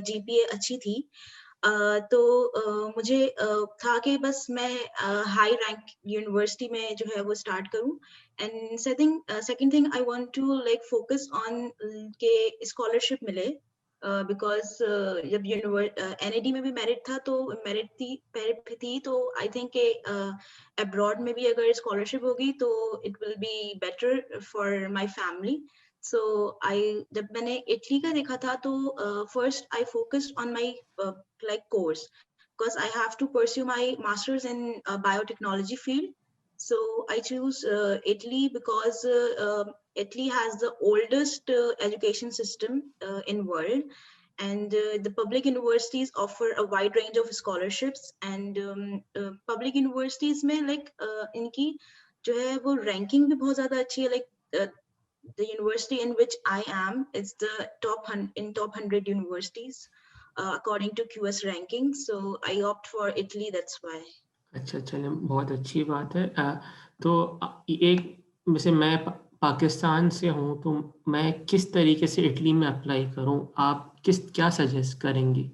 GPA अच्छी थी। तो मुझे था कि बस मैं हाई रैंक यूनिवर्सिटी में जो है वो स्टार्ट करूँ। And second thing I want to like focus on के स्कॉलरशिप मिले, बिकॉज़ जब एनआईटी में भी मेरिट था तो मेरिट थी तो आई थिंक कि अब्रॉड में भी अगर स्कॉलरशिप होगी तो it will be better for my family. So I जब मैंने इटली का देखा था तो first I focused on my like course because I have to pursue my master's in biotechnology field. So I choose Italy because Italy has the oldest education system in world, and the public universities offer a wide range of scholarships, and public universities में like इनकी जो है वो ranking भी बहुत ज़्यादा अच्छी है, like the university in which I am is the top 100 universities according to QS ranking. So I opt for Italy. That's why. अच्छा, चलिए बहुत अच्छी बात है। तो एक वैसे मैं पाकिस्तान से हूँ, तो मैं किस तरीके से इटली में अप्लाई करूँ? आप क्या सजेस्ट करेंगी?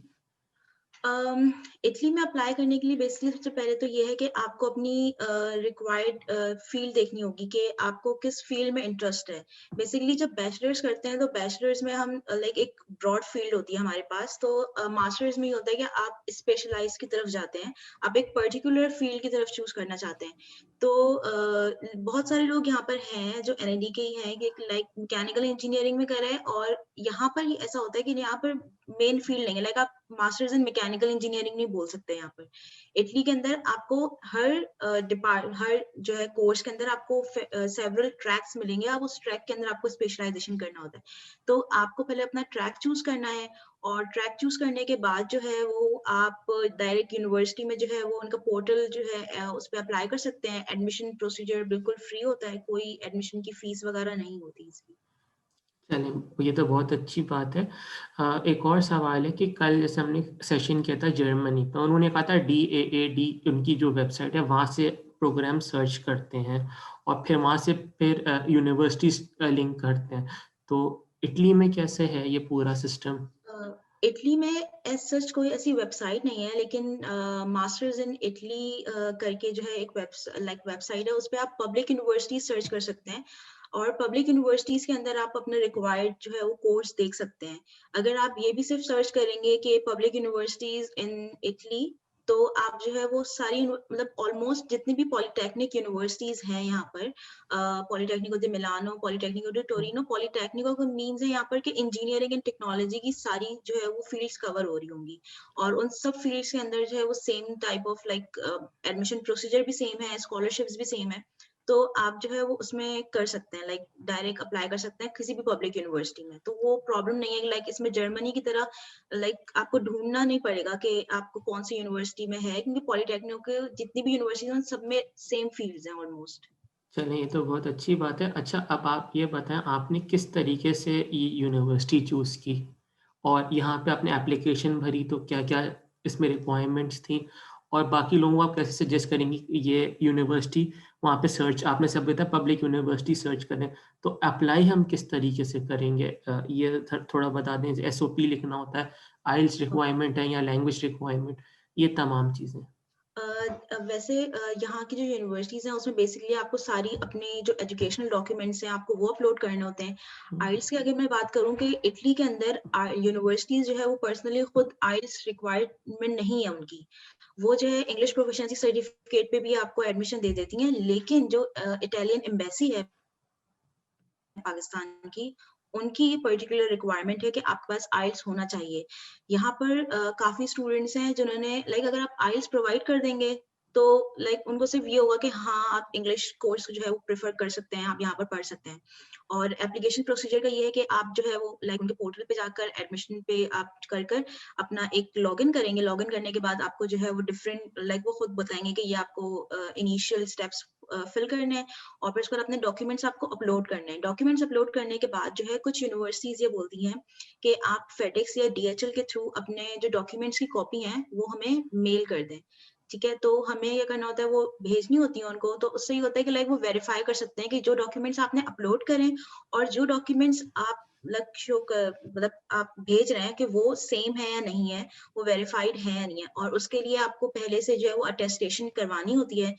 इटली में अप्लाई करने के लिए बेसिकली सबसे पहले तो ये है कि आपको अपनी रिक्वायर्ड फील्ड देखनी होगी कि आपको किस फील्ड में इंटरेस्ट है। बेसिकली जब बैचलर्स करते हैं तो बैचलर्स में हम लाइक एक ब्रॉड फील्ड होती है हमारे पास, तो मास्टर्स में ये होता है कि आप स्पेशलाइज की तरफ जाते हैं, आप एक पर्टिकुलर फील्ड की तरफ चूज करना चाहते हैं। तो बहुत सारे लोग यहाँ पर हैं जो एनआईडी के ही हैं कि लाइक मैकेनिकल इंजीनियरिंग में कर रहे हैं, और यहाँ पर ही ऐसा होता है कि यहाँ पर मेन फील्ड नहीं है, लाइक आप मास्टर्स इन मैकेनिकल इंजीनियरिंग नहीं बोल सकते यहाँ पर। इटली के अंदर आपको हर जो है कोर्स के अंदर आपको सेवरल ट्रैक्स मिलेंगे, आप उस ट्रैक के अंदर आपको स्पेशलाइजेशन करना होता है। तो आपको पहले अपना ट्रैक चूज करना है, और ट्रैक चूज करने के बाद जो है वो आप डायरेक्ट यूनिवर्सिटी में जो है वो उनका पोर्टल जो है उस पर अप्लाई कर सकते हैं। एडमिशन प्रोसीजर बिल्कुल फ्री होता है, कोई एडमिशन की फीस वगैरह नहीं होती इसकी। चलिए, ये तो बहुत अच्छी बात है। एक और सवाल है कि कल जैसे हमने सेशन किया था जर्मनी पे, उन्होंने कहा था DAAD उनकी जो वेबसाइट है वहाँ से प्रोग्राम सर्च करते हैं और फिर वहाँ से फिर यूनिवर्सिटीज लिंक करते हैं। तो इटली में कैसे है ये पूरा सिस्टम? इटली में एज सच कोई ऐसी वेबसाइट नहीं है, लेकिन मास्टर्स इन इटली करके जो है एक वेबसाइट है, उस पर आप पब्लिक यूनिवर्सिटी सर्च कर सकते हैं, और पब्लिक यूनिवर्सिटीज के अंदर आप अपना रिक्वायर्ड जो है वो कोर्स देख सकते हैं। अगर आप ये भी सिर्फ सर्च करेंगे कि पब्लिक यूनिवर्सिटीज इन इटली, तो आप जो है वो सारी मतलब ऑलमोस्ट जितनी भी पॉलिटेक्निक यूनिवर्सिटीज हैं यहाँ पर, Politecnico the Milano, Politecnico the Torino, Politecnico का मीन्स है यहाँ पर कि इंजीनियरिंग एंड टेक्नोलॉजी की सारी जो है वो फील्ड्स कवर हो रही होंगी, और उन सब फील्ड्स के अंदर जो है वो same type of like admission procedure भी सेम है, स्कॉलरशिप्स भी सेम है। तो आप जो है वो उसमें कर सकते हैं, लाइक डायरेक्ट अप्लाई कर सकते हैं किसी भी पब्लिक यूनिवर्सिटी में, तो वो प्रॉब्लम नहीं है। लाइक इसमें जर्मनी की तरह लाइक आपको ढूंढना नहीं पड़ेगा कि आपको कौन सी यूनिवर्सिटी में है, क्योंकि पॉलिटेक्निक के जितनी भी यूनिवर्सिटी हैं सब में सेम फील्ड्स हैं ऑलमोस्ट। चलिए, ये तो बहुत अच्छी बात है। अच्छा, अब आप ये बताएँ आपने किस तरीके से ये यूनिवर्सिटी चूज़ की? और यहाँ पे आपने एप्लीकेशन भरी तो क्या-क्या इसमें रिक्वायरमेंट्स थी? और बाकी लोगों को आप कैसे सजेस्ट करेंगी कि ये यूनिवर्सिटी वहाँ पे सर्च आपने सब बताया पब्लिक यूनिवर्सिटी सर्च करें, तो अप्लाई हम किस तरीके से करेंगे? ये थोड़ा बता दें। एसओपी लिखना होता है, आइल्स रिक्वायरमेंट है या लैंग्वेज रिक्वायरमेंट, ये तमाम चीज़ें। वैसे यहाँ की जो यूनिवर्सिटीज़ हैं उसमें बेसिकली आपको सारी अपने जो एजुकेशनल डॉक्यूमेंट्स हैं आपको वो अपलोड करने होते हैं। हुँ। आइल्स की अगर मैं बात करूँ कि इटली के अंदर यूनिवर्सिटीज़ जो है वो पर्सनली खुद आइल्स रिक्वायरमेंट नहीं है उनकी। वो जो है इंग्लिश प्रोफिशिएंसी सर्टिफिकेट पे भी आपको एडमिशन दे देती हैं, लेकिन जो इटालियन एम्बेसी है पाकिस्तान की, उनकी ये पर्टिकुलर रिक्वायरमेंट है कि आपके पास आइल्स होना चाहिए। यहाँ पर काफ़ी स्टूडेंट्स हैं जिन्होंने लाइक अगर आप आइल्स प्रोवाइड कर देंगे, तो लाइक उनको सिर्फ ये होगा कि हाँ, आप इंग्लिश कोर्स जो है वो प्रेफ़र कर सकते हैं, आप यहाँ पर पढ़ सकते हैं। और एप्लीकेशन प्रोसीजर का ये है कि आप जो है वो लाइक उनके पोर्टल पे जाकर एडमिशन पे आप कर अपना एक लॉगिन करेंगे। लॉगिन करने के बाद आपको जो है वो डिफरेंट लाइक वो खुद बताएँगे कि ये आपको इनिशियल स्टेप्स फिल करने हैं, और फिर उसके बाद अपने डॉक्यूमेंट्स आपको अपलोड करने हैं। डॉक्यूमेंट्स अपलोड करने के बाद जो है कुछ यूनिवर्सिटीज़ ये बोलती हैं कि आप फेडेक्स या डीएचएल के थ्रू अपने जो डॉक्यूमेंट्स की कॉपी हैं वो हमें मेल कर दें। ठीक है? तो हमें ये करना होता है, वो भेजनी होती है उनको, तो उससे ये होता है कि लाइक वो वेरीफाई कर सकते हैं कि जो डॉक्यूमेंट्स आपने अपलोड करें और जो डॉक्यूमेंट्स आप लक्ष्यों का मतलब आप भेज रहे हैं कि वो सेम है या नहीं है, वो वेरिफाइड है या नहीं है, और उसके लिए आपको पहले से जो है वो अटेस्टेशन करवानी होती है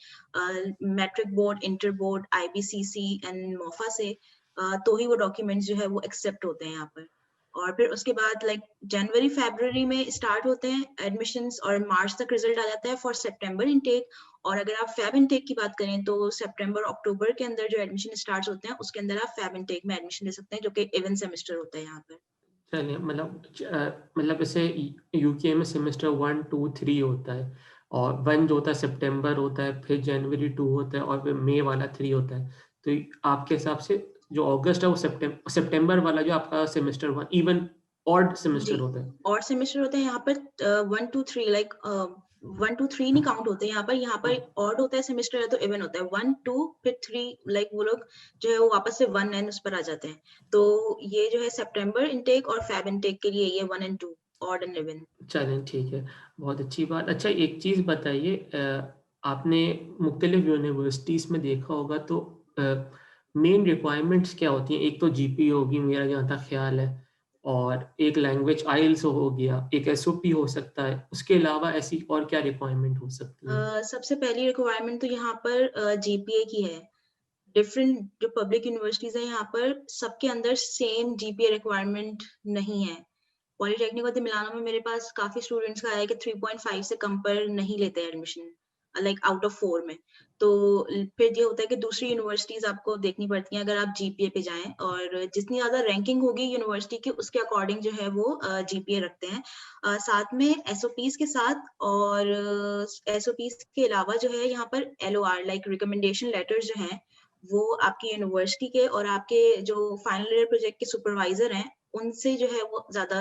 matric board, inter board, IBCC and MOFA से, तो ही वो डॉक्यूमेंट्स जो है वो एक्सेप्ट होते हैं यहाँ पर। और फिर उसके बाद लाइक जनवरी फरवरी में स्टार्ट होते हैं एडमिशंस और मार्च तक रिजल्ट आ जाता है फॉर सितंबर इनटेक। और अगर आप फैब इनटेक की बात करें तो सितंबर अक्टूबर के अंदर जो एडमिशन स्टार्ट होते हैं उसके अंदर आप फैब इनटेक में एडमिशन ले सकते हैं, जो कि इवन सेमेस्टर होता है यहाँ पर। चलिए मतलब जैसे यूके में सेमेस्टर 1, 2, 3 होता है, और 1 जो होता है सितंबर होता है, फिर जनवरी 2 होता है, और फिर मई वाला 3 होता है। तो आपके हिसाब से जो अगस्त है वो सितंबर वाला जो आपका सेमेस्टर 1 इवन ऑड जी, सेमेस्टर होता है। और सेमेस्टर होते हैं यहाँ पर 1 2 3 लाइक 1 2 3 नहीं काउंट होते यहाँ पर। यहाँ पर ऑड होता है सेमेस्टर या तो इवन होता है 1 2 फिर 3, लाइक वो लोग जो है वो वापस से 1 एंड उस पर आ जाते हैं। तो ये जो है सितंबर इनटेक और फैब इनटेक के लिए ये 1 एंड 2 ऑड एंड इवन। चलें ठीक है, बहुत अच्छी बात। अच्छा एक चीज़ बताइए, आपने मुख्तलिफ यूनिवर्सिटीज़ में देखा होगा तो मेन रिक्वायरमेंट्स क्या होती हैं? एक तो जीपीए होगी मेरा जहाँ तक ख़्याल है, और एक लैंग्वेज आइल्स हो गया, एक एसओपी हो सकता है, उसके अलावा ऐसी और क्या रिक्वायरमेंट हो सकती हैं? सबसे पहली रिक्वायरमेंट तो यहाँ पर जीपीए की है। डिफरेंट जो पब्लिक यूनिवर्सिटीज है यहाँ पर सबके अंदर सेम जीपीए रिक्वायरमेंट नहीं है। पॉलिटेक्निक और मिलानो में मेरे पास काफी स्टूडेंट्स का है कि 3.5 से कम पर नहीं लेते एडमिशन, लाइक आउट ऑफ 4 में। तो फिर ये होता है कि दूसरी यूनिवर्सिटीज आपको देखनी पड़ती हैं अगर आप जीपीए पे जाएं, और जितनी ज्यादा रैंकिंग होगी यूनिवर्सिटी की उसके अकॉर्डिंग जो है वो जीपीए रखते हैं। साथ में एसओपीज के साथ, और एसओपीज के अलावा जो है यहाँ पर एलओआर लाइक रिकमेंडेशन लेटर्स जो हैं वो आपकी यूनिवर्सिटी के और आपके जो फाइनल ईयर प्रोजेक्ट के सुपरवाइजर हैं उनसे जो है वो ज्यादा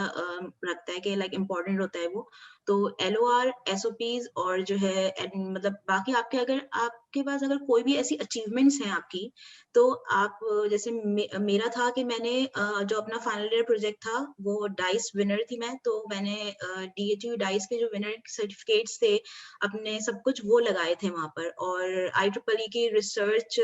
रखता है कि लाइक इम्पोर्टेंट होता है वो। तो एलओआर, एसओपीज और जो है मतलब बाकी आपके अगर आपके पास अगर कोई भी ऐसी अचीवमेंट्स हैं आपकी, तो आप जैसे मेरा था कि मैंने जो अपना फाइनल ईयर प्रोजेक्ट था वो डाइस विनर थी मैं, तो मैंने डीएचयू डाइस के जो विनर सर्टिफिकेट्स थे अपने सब कुछ वो लगाए थे वहां पर। और IEEE की रिसर्च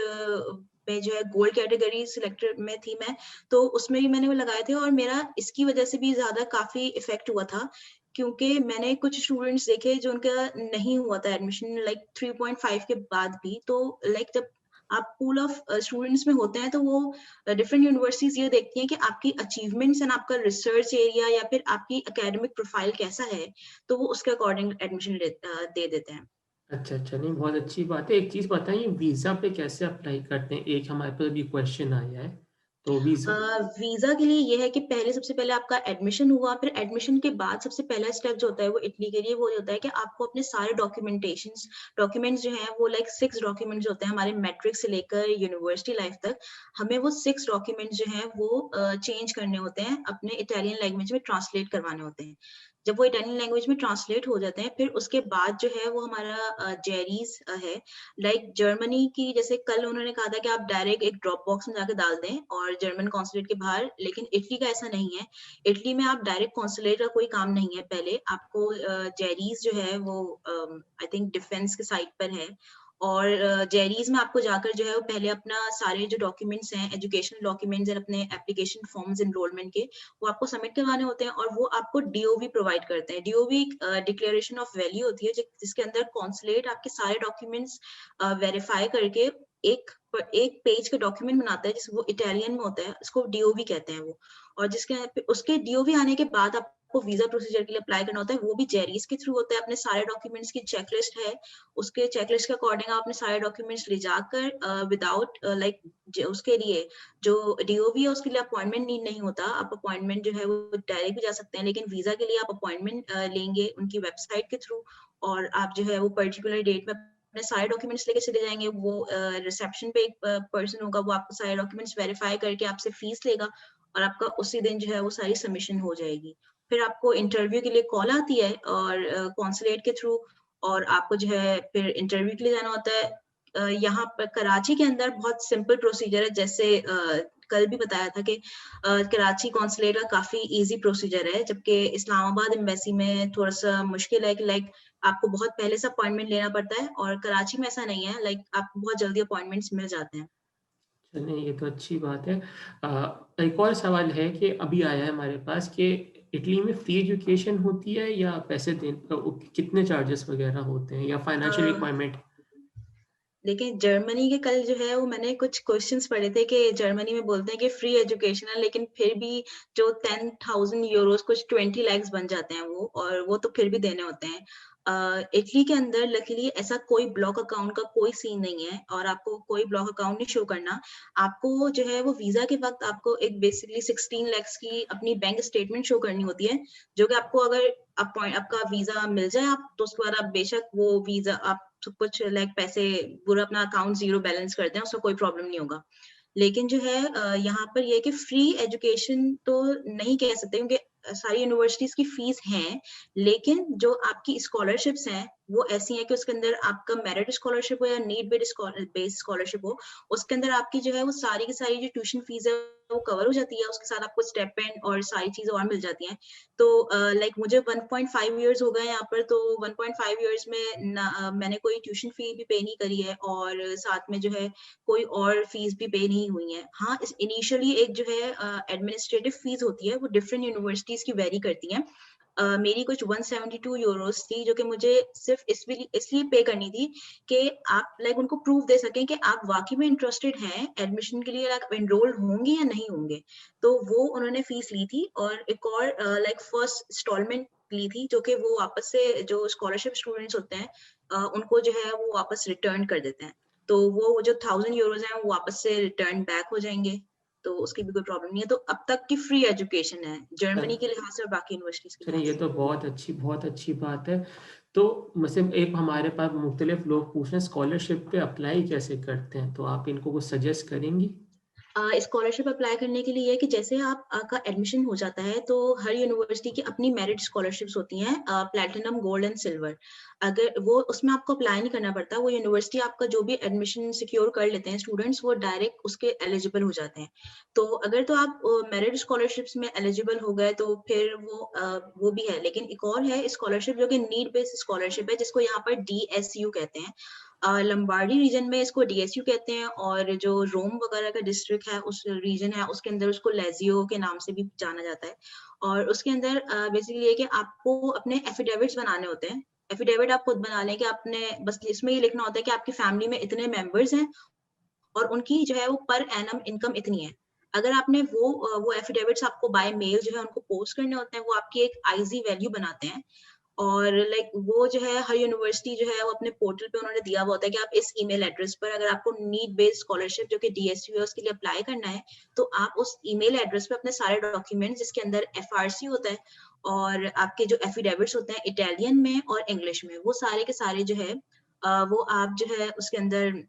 में जो है गोल्ड कैटेगरी सिलेक्टेड में थी मैं, तो उसमें भी मैंने वो लगाए थे, और मेरा इसकी वजह से भी ज्यादा काफी इफेक्ट हुआ था क्योंकि मैंने कुछ स्टूडेंट्स देखे जो उनका नहीं हुआ था एडमिशन लाइक 3.5 के बाद भी। तो लाइक जब आप पूल ऑफ स्टूडेंट्स में होते हैं तो वो डिफरेंट यूनिवर्सिटीज ये देखती हैं कि आपकी अचीवमेंट्स एंड आपका रिसर्च एरिया या फिर आपकी एकेडमिक प्रोफाइल कैसा है, तो वो उसके अकॉर्डिंग एडमिशन दे देते हैं। अच्छा, अच्छा, नहीं बहुत अच्छी बात है। एक चीज़ बताइए वीज़ा पे कैसे अप्लाई करते हैं? एक हमारे पास अभी क्वेश्चन आया है, तो वीज़ा वीजा के लिए ये है कि पहले सबसे पहले आपका एडमिशन हुआ, फिर एडमिशन के बाद सबसे पहला स्टेप जो होता है वो इटली के लिए वो होता है कि आपको अपने सारे डॉक्यूमेंट्स जो हैं वो लाइक 6 डॉक्यूमेंट्स होते हैं हमारे मैट्रिक से लेकर यूनिवर्सिटी लाइफ तक। हमें वो 6 डॉक्यूमेंट्स जो हैं वो चेंज करने होते हैं, अपने इटालियन लैंग्वेज में ट्रांसलेट करवाने होते हैं। जब वो इटालियन लैंग्वेज में ट्रांसलेट हो जाते हैं फिर उसके बाद जो है वो हमारा जेरीज है। लाइक जर्मनी की जैसे कल उन्होंने कहा था कि आप डायरेक्ट एक ड्रॉप बॉक्स में जाकर डाल दें और जर्मन कॉन्सुलेट के बाहर, लेकिन इटली का ऐसा नहीं है। इटली में आप डायरेक्ट कॉन्सुलेट का कोई काम नहीं है, पहले आपको जेरीज जो है वो आई थिंक डिफेंस के साइट पर है, और जेरीज में आपको जाकर जो है वो पहले अपना सारे जो डॉक्यूमेंट्स हैं एजुकेशनल डॉक्यूमेंट्स और अपने एप्लीकेशन फॉर्म्स एनरोलमेंट के वो आपको सबमिट करवाने होते हैं, और वो आपको डीओवी प्रोवाइड करते हैं। डीओवी डिक्लेरेशन ऑफ वैल्यू होती है जिसके अंदर कॉन्सुलेट आपके सारे डॉक्यूमेंट्स वेरीफाई करके एक पेज का डॉक्यूमेंट बनाता है जिस वो इटालियन में होता है, इसको डीओवी कहते हैं वो। और जिसके उसके डीओवी आने के बाद आपको वीजा प्रोसीजर के लिए अप्लाई करना होता है, वो भी जेरीज के थ्रू होता है। अपने सारे डॉक्यूमेंट्स की चेकलिस्ट है, उसके चेकलिस्ट के अकॉर्डिंग आप अपने सारे डॉक्यूमेंट्स ले जाकर विदाउट लाइक उसके लिए जो डीओवी है उसके लिए अपॉइंटमेंट नीड नहीं होता, आप अपॉइंटमेंट जो है वो डायरेक्ट भी जा सकते हैं, लेकिन वीजा के लिए आप अपॉइंटमेंट लेंगे उनकी वेबसाइट के थ्रू, और आप जो है वो पर्टिकुलर डेट में अपने सारे डॉक्यूमेंट्स लेके चले जाएंगे। वो रिसेप्शन पे एक पर्सन होगा, वो आपको सारे डॉक्यूमेंट्स वेरीफाई करके आपसे फीस लेगा, और आपका उसी दिन जो है वो सारी सबमिशन हो जाएगी। फिर आपको इंटरव्यू के लिए कॉल आती है और कॉन्सुलेट के थ्रू, और आपको जो है फिर इंटरव्यू के लिए जाना होता है। यहाँ पर कराची के अंदर बहुत सिंपल प्रोसीजर है, जैसे कल भी बताया था कि कराची कॉन्सुलेट का काफी इजी प्रोसीजर है, जबकि इस्लामाबाद एम्बेसी में थोड़ा सा मुश्किल है कि लाइक आपको बहुत पहले से अपॉइंटमेंट लेना पड़ता है, और कराची में ऐसा नहीं है, लाइक आपको बहुत जल्दी अपॉइंटमेंट्स मिल जाते हैं। चलिए ये तो अच्छी बात है। एक और सवाल है कि अभी आया है हमारे पास कि इटली में फ्री एजुकेशन होती है या पैसे कितने चार्जेस वगैरह होते हैं या फाइनेंशियल अ, रिक्वायरमेंट? लेकिन जर्मनी के कल जो है वो मैंने कुछ क्वेश्चंस पढ़े थे कि जर्मनी में बोलते हैं कि फ्री एजुकेशन है, लेकिन फिर भी जो 10,000 यूरोस कुछ 20 lakhs बन जाते हैं वो, और वो तो फिर भी देने होते हैं। इटली के अंदर लकीली ऐसा कोई ब्लॉक अकाउंट का कोई सीन नहीं है और आपको कोई ब्लॉक अकाउंट नहीं शो करना। आपको जो है वो वीजा के वक्त आपको एक बेसिकली 16 lakhs की अपनी बैंक स्टेटमेंट शो करनी होती है, जो कि आपको अगर आपका वीजा मिल जाए आप तो उसके बाद आप बेशक वो वीजा आप सब कुछ लाइक पैसे पूरा अपना अकाउंट जीरो बैलेंस कर दें, उसका कोई प्रॉब्लम नहीं होगा। लेकिन जो है यहाँ पर ये है कि फ्री एजुकेशन तो नहीं कह सकते, क्योंकि सारी यूनिवर्सिटीज की फीस है, लेकिन जो आपकी स्कॉलरशिप्स हैं वो ऐसी हैं कि उसके अंदर आपका मेरिट स्कॉलरशिप हो या नीड बेस्ड स्कॉलरशिप हो, उसके अंदर आपकी जो है वो सारी की सारी जो ट्यूशन फीस है वो कवर हो जाती है, उसके साथ आपको स्टेपएंड और सारी चीजें और मिल जाती हैं। तो लाइक मुझे 1.5 इयर्स हो गए यहाँ पर, तो 1.5 इयर्स में मैंने कोई ट्यूशन फी भी पे नहीं करी है और साथ में जो है कोई और फीस भी पे नहीं हुई है। हाँ, इनिशियली एक जो है एडमिनिस्ट्रेटिव फीस होती है, वो डिफरेंट यूनिवर्सिटीज की वेरी करती हैं। मेरी कुछ 172 यूरोस थी, जो कि मुझे सिर्फ इसलिए पे करनी थी कि आप लाइक उनको प्रूफ दे सकें कि आप वाकई में इंटरेस्टेड हैं एडमिशन के लिए, लाइक एनरोल होंगे या नहीं होंगे। तो वो उन्होंने फीस ली थी, और एक और लाइक फर्स्ट इंस्टॉलमेंट ली थी, जो कि वो वापस से जो स्कॉलरशिप स्टूडेंट्स होते हैं उनको जो है वो वापस रिटर्न कर देते हैं। तो वो जो 1,000 यूरोज हैं वो वापस से रिटर्न बैक हो जाएंगे, तो उसकी भी कोई प्रॉब्लम नहीं है। तो अब तक की फ्री एजुकेशन है जर्मनी के लिहाज से और बाकी यूनिवर्सिटीज के चलिए लिहाज ये से। तो बहुत अच्छी बात है। तो मतलब एक हमारे पास मुख्तलिफ लोग पूछ रहे हैं स्कॉलरशिप पे अप्लाई कैसे करते हैं, तो आप इनको कुछ सजेस्ट करेंगी? स्कॉलरशिप अप्लाई करने के लिए ये है कि जैसे आपका एडमिशन हो जाता है, तो हर यूनिवर्सिटी की अपनी मेरिट स्कॉलरशिप्स होती हैं, प्लैटिनम, गोल्ड एंड सिल्वर। अगर वो उसमें आपको अप्लाई नहीं करना पड़ता, वो यूनिवर्सिटी आपका जो भी एडमिशन सिक्योर कर लेते हैं स्टूडेंट्स, वो डायरेक्ट उसके एलिजिबल हो जाते हैं। तो अगर तो आप मेरिट स्कॉलरशिप्स में एलिजिबल हो गए तो फिर वो भी है, लेकिन एक और है स्कॉलरशिप जो कि नीड बेस्ड स्कॉलरशिप है, जिसको यहाँ पर DSU कहते हैं। लंबार्डी रीजन में इसको DSU कहते हैं, और जो रोम वगैरह का डिस्ट्रिक्ट है, उस रीजन है, उसके अंदर उसको लेजियो के नाम से भी जाना जाता है। और उसके अंदर बेसिकली ये कि आपको अपने एफिडेविट्स बनाने होते हैं। एफिडेविट आप खुद बना लें कि आपने बस इसमें ये लिखना होता है कि आपकी फैमिली में इतने मेंबर्स हैं और उनकी जो है वो पर एनम इनकम इतनी है। अगर आपने वो एफिडेविट्स आपको बाय मेल जो है उनको पोस्ट करने होते हैं, वो आपकी एक आईजी वैल्यू बनाते हैं। और लाइक वो जो है हर यूनिवर्सिटी जो है वो अपने पोर्टल पे उन्होंने दिया हुआ होता है कि आप इस ईमेल एड्रेस पर, अगर आपको नीड बेस्ड स्कॉलरशिप जो कि DSU है उसके लिए अप्लाई करना है, तो आप उस ईमेल एड्रेस पे अपने सारे डॉक्यूमेंट्स, जिसके अंदर FRC होता है और आपके जो एफिडेविट्स होते हैं इटालियन में और इंग्लिश में, वो सारे के सारे जो है वो आप जो है उसके अंदर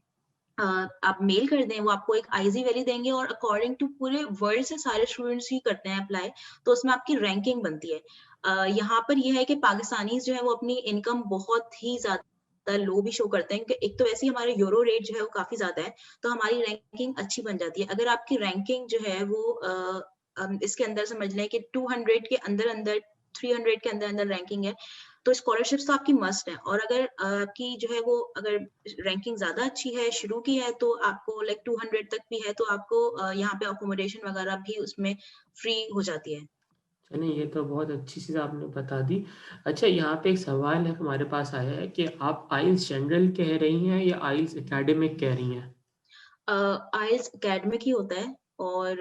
आप मेल कर दें, वो आपको एक आईजी वैल्यू देंगे, और अकॉर्डिंग टू पूरे वर्ल्ड से सारे स्टूडेंट्स ही करते हैं अप्लाई, तो उसमें आपकी रैंकिंग बनती है। यहाँ पर ये है कि पाकिस्तानी जो है वो अपनी इनकम बहुत ही ज्यादा लो भी शो करते हैं, क्योंकि एक तो वैसे ही हमारे यूरो रेट जो है वो काफी ज्यादा है, तो हमारी रैंकिंग अच्छी बन जाती है। अगर आपकी रैंकिंग जो है वो इसके अंदर समझ लें कि 200 के अंदर अंदर, 300 के अंदर अंदर रैंकिंग है, तो स्कॉलरशिप्स तो आपकी मस्ट है। और अगर आपकी जो है वो अगर रैंकिंग ज्यादा अच्छी है, शुरू की है, तो आपको लाइक 200 तक भी है, तो आपको यहाँ पे अकोमोडेशन वगैरह भी उसमें फ्री हो जाती है। चलिए ये तो बहुत अच्छी चीज़ आपने बता दी। अच्छा, यहाँ पे एक सवाल है हमारे पास आया है कि आप आइल्स जनरल कह रही हैं या आइल्स एकेडमिक कह रही हैं? आइल्स एकेडमिक ही होता है, और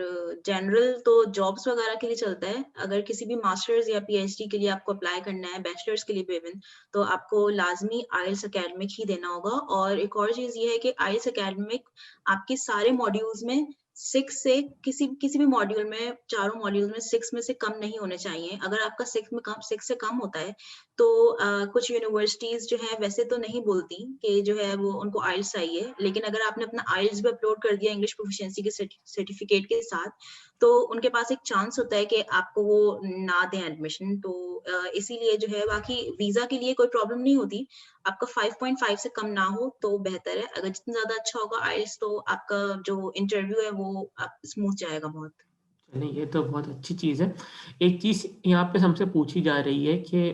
जनरल तो जॉब्स वगैरह के लिए चलता है। अगर किसी भी मास्टर्स या PhD के लिए आपको अप्लाई करना है, बैचलर्स के लिए भी इवन, तो आपको लाजमी आइल्स एकेडमिक ही देना होगा। और एक और चीज ये है कि आइल्स एकेडमिक आपके सारे मॉड्यूल्स में 6 से किसी किसी भी मॉड्यूल में, चारों मॉड्यूल में 6 में से कम नहीं होने चाहिए। अगर आपका 6 से कम होता है, तो कुछ यूनिवर्सिटीज जो है वैसे तो नहीं बोलती कि जो है वो उनको आइल्स चाहिए, लेकिन अगर आपने अपना आइल्स भी अपलोड कर दिया इंग्लिश प्रोफिशिएंसी के सर्टिफिकेट के साथ, तो उनके पास एक चांस होता है कि आपको वो ना दें एडमिशन। तो इसीलिए जो है, बाकी वीजा के लिए कोई प्रॉब्लम नहीं होती। आपका 5.5 से कम ना हो तो बेहतर है। अगर जितना ज्यादा अच्छा होगा आइल्स, तो आपका जो इंटरव्यू है वो स्मूथ जाएगा बहुत। चलिए ये तो बहुत अच्छी चीज़ है। एक चीज़ यहाँ पे हमसे पूछी जा रही है कि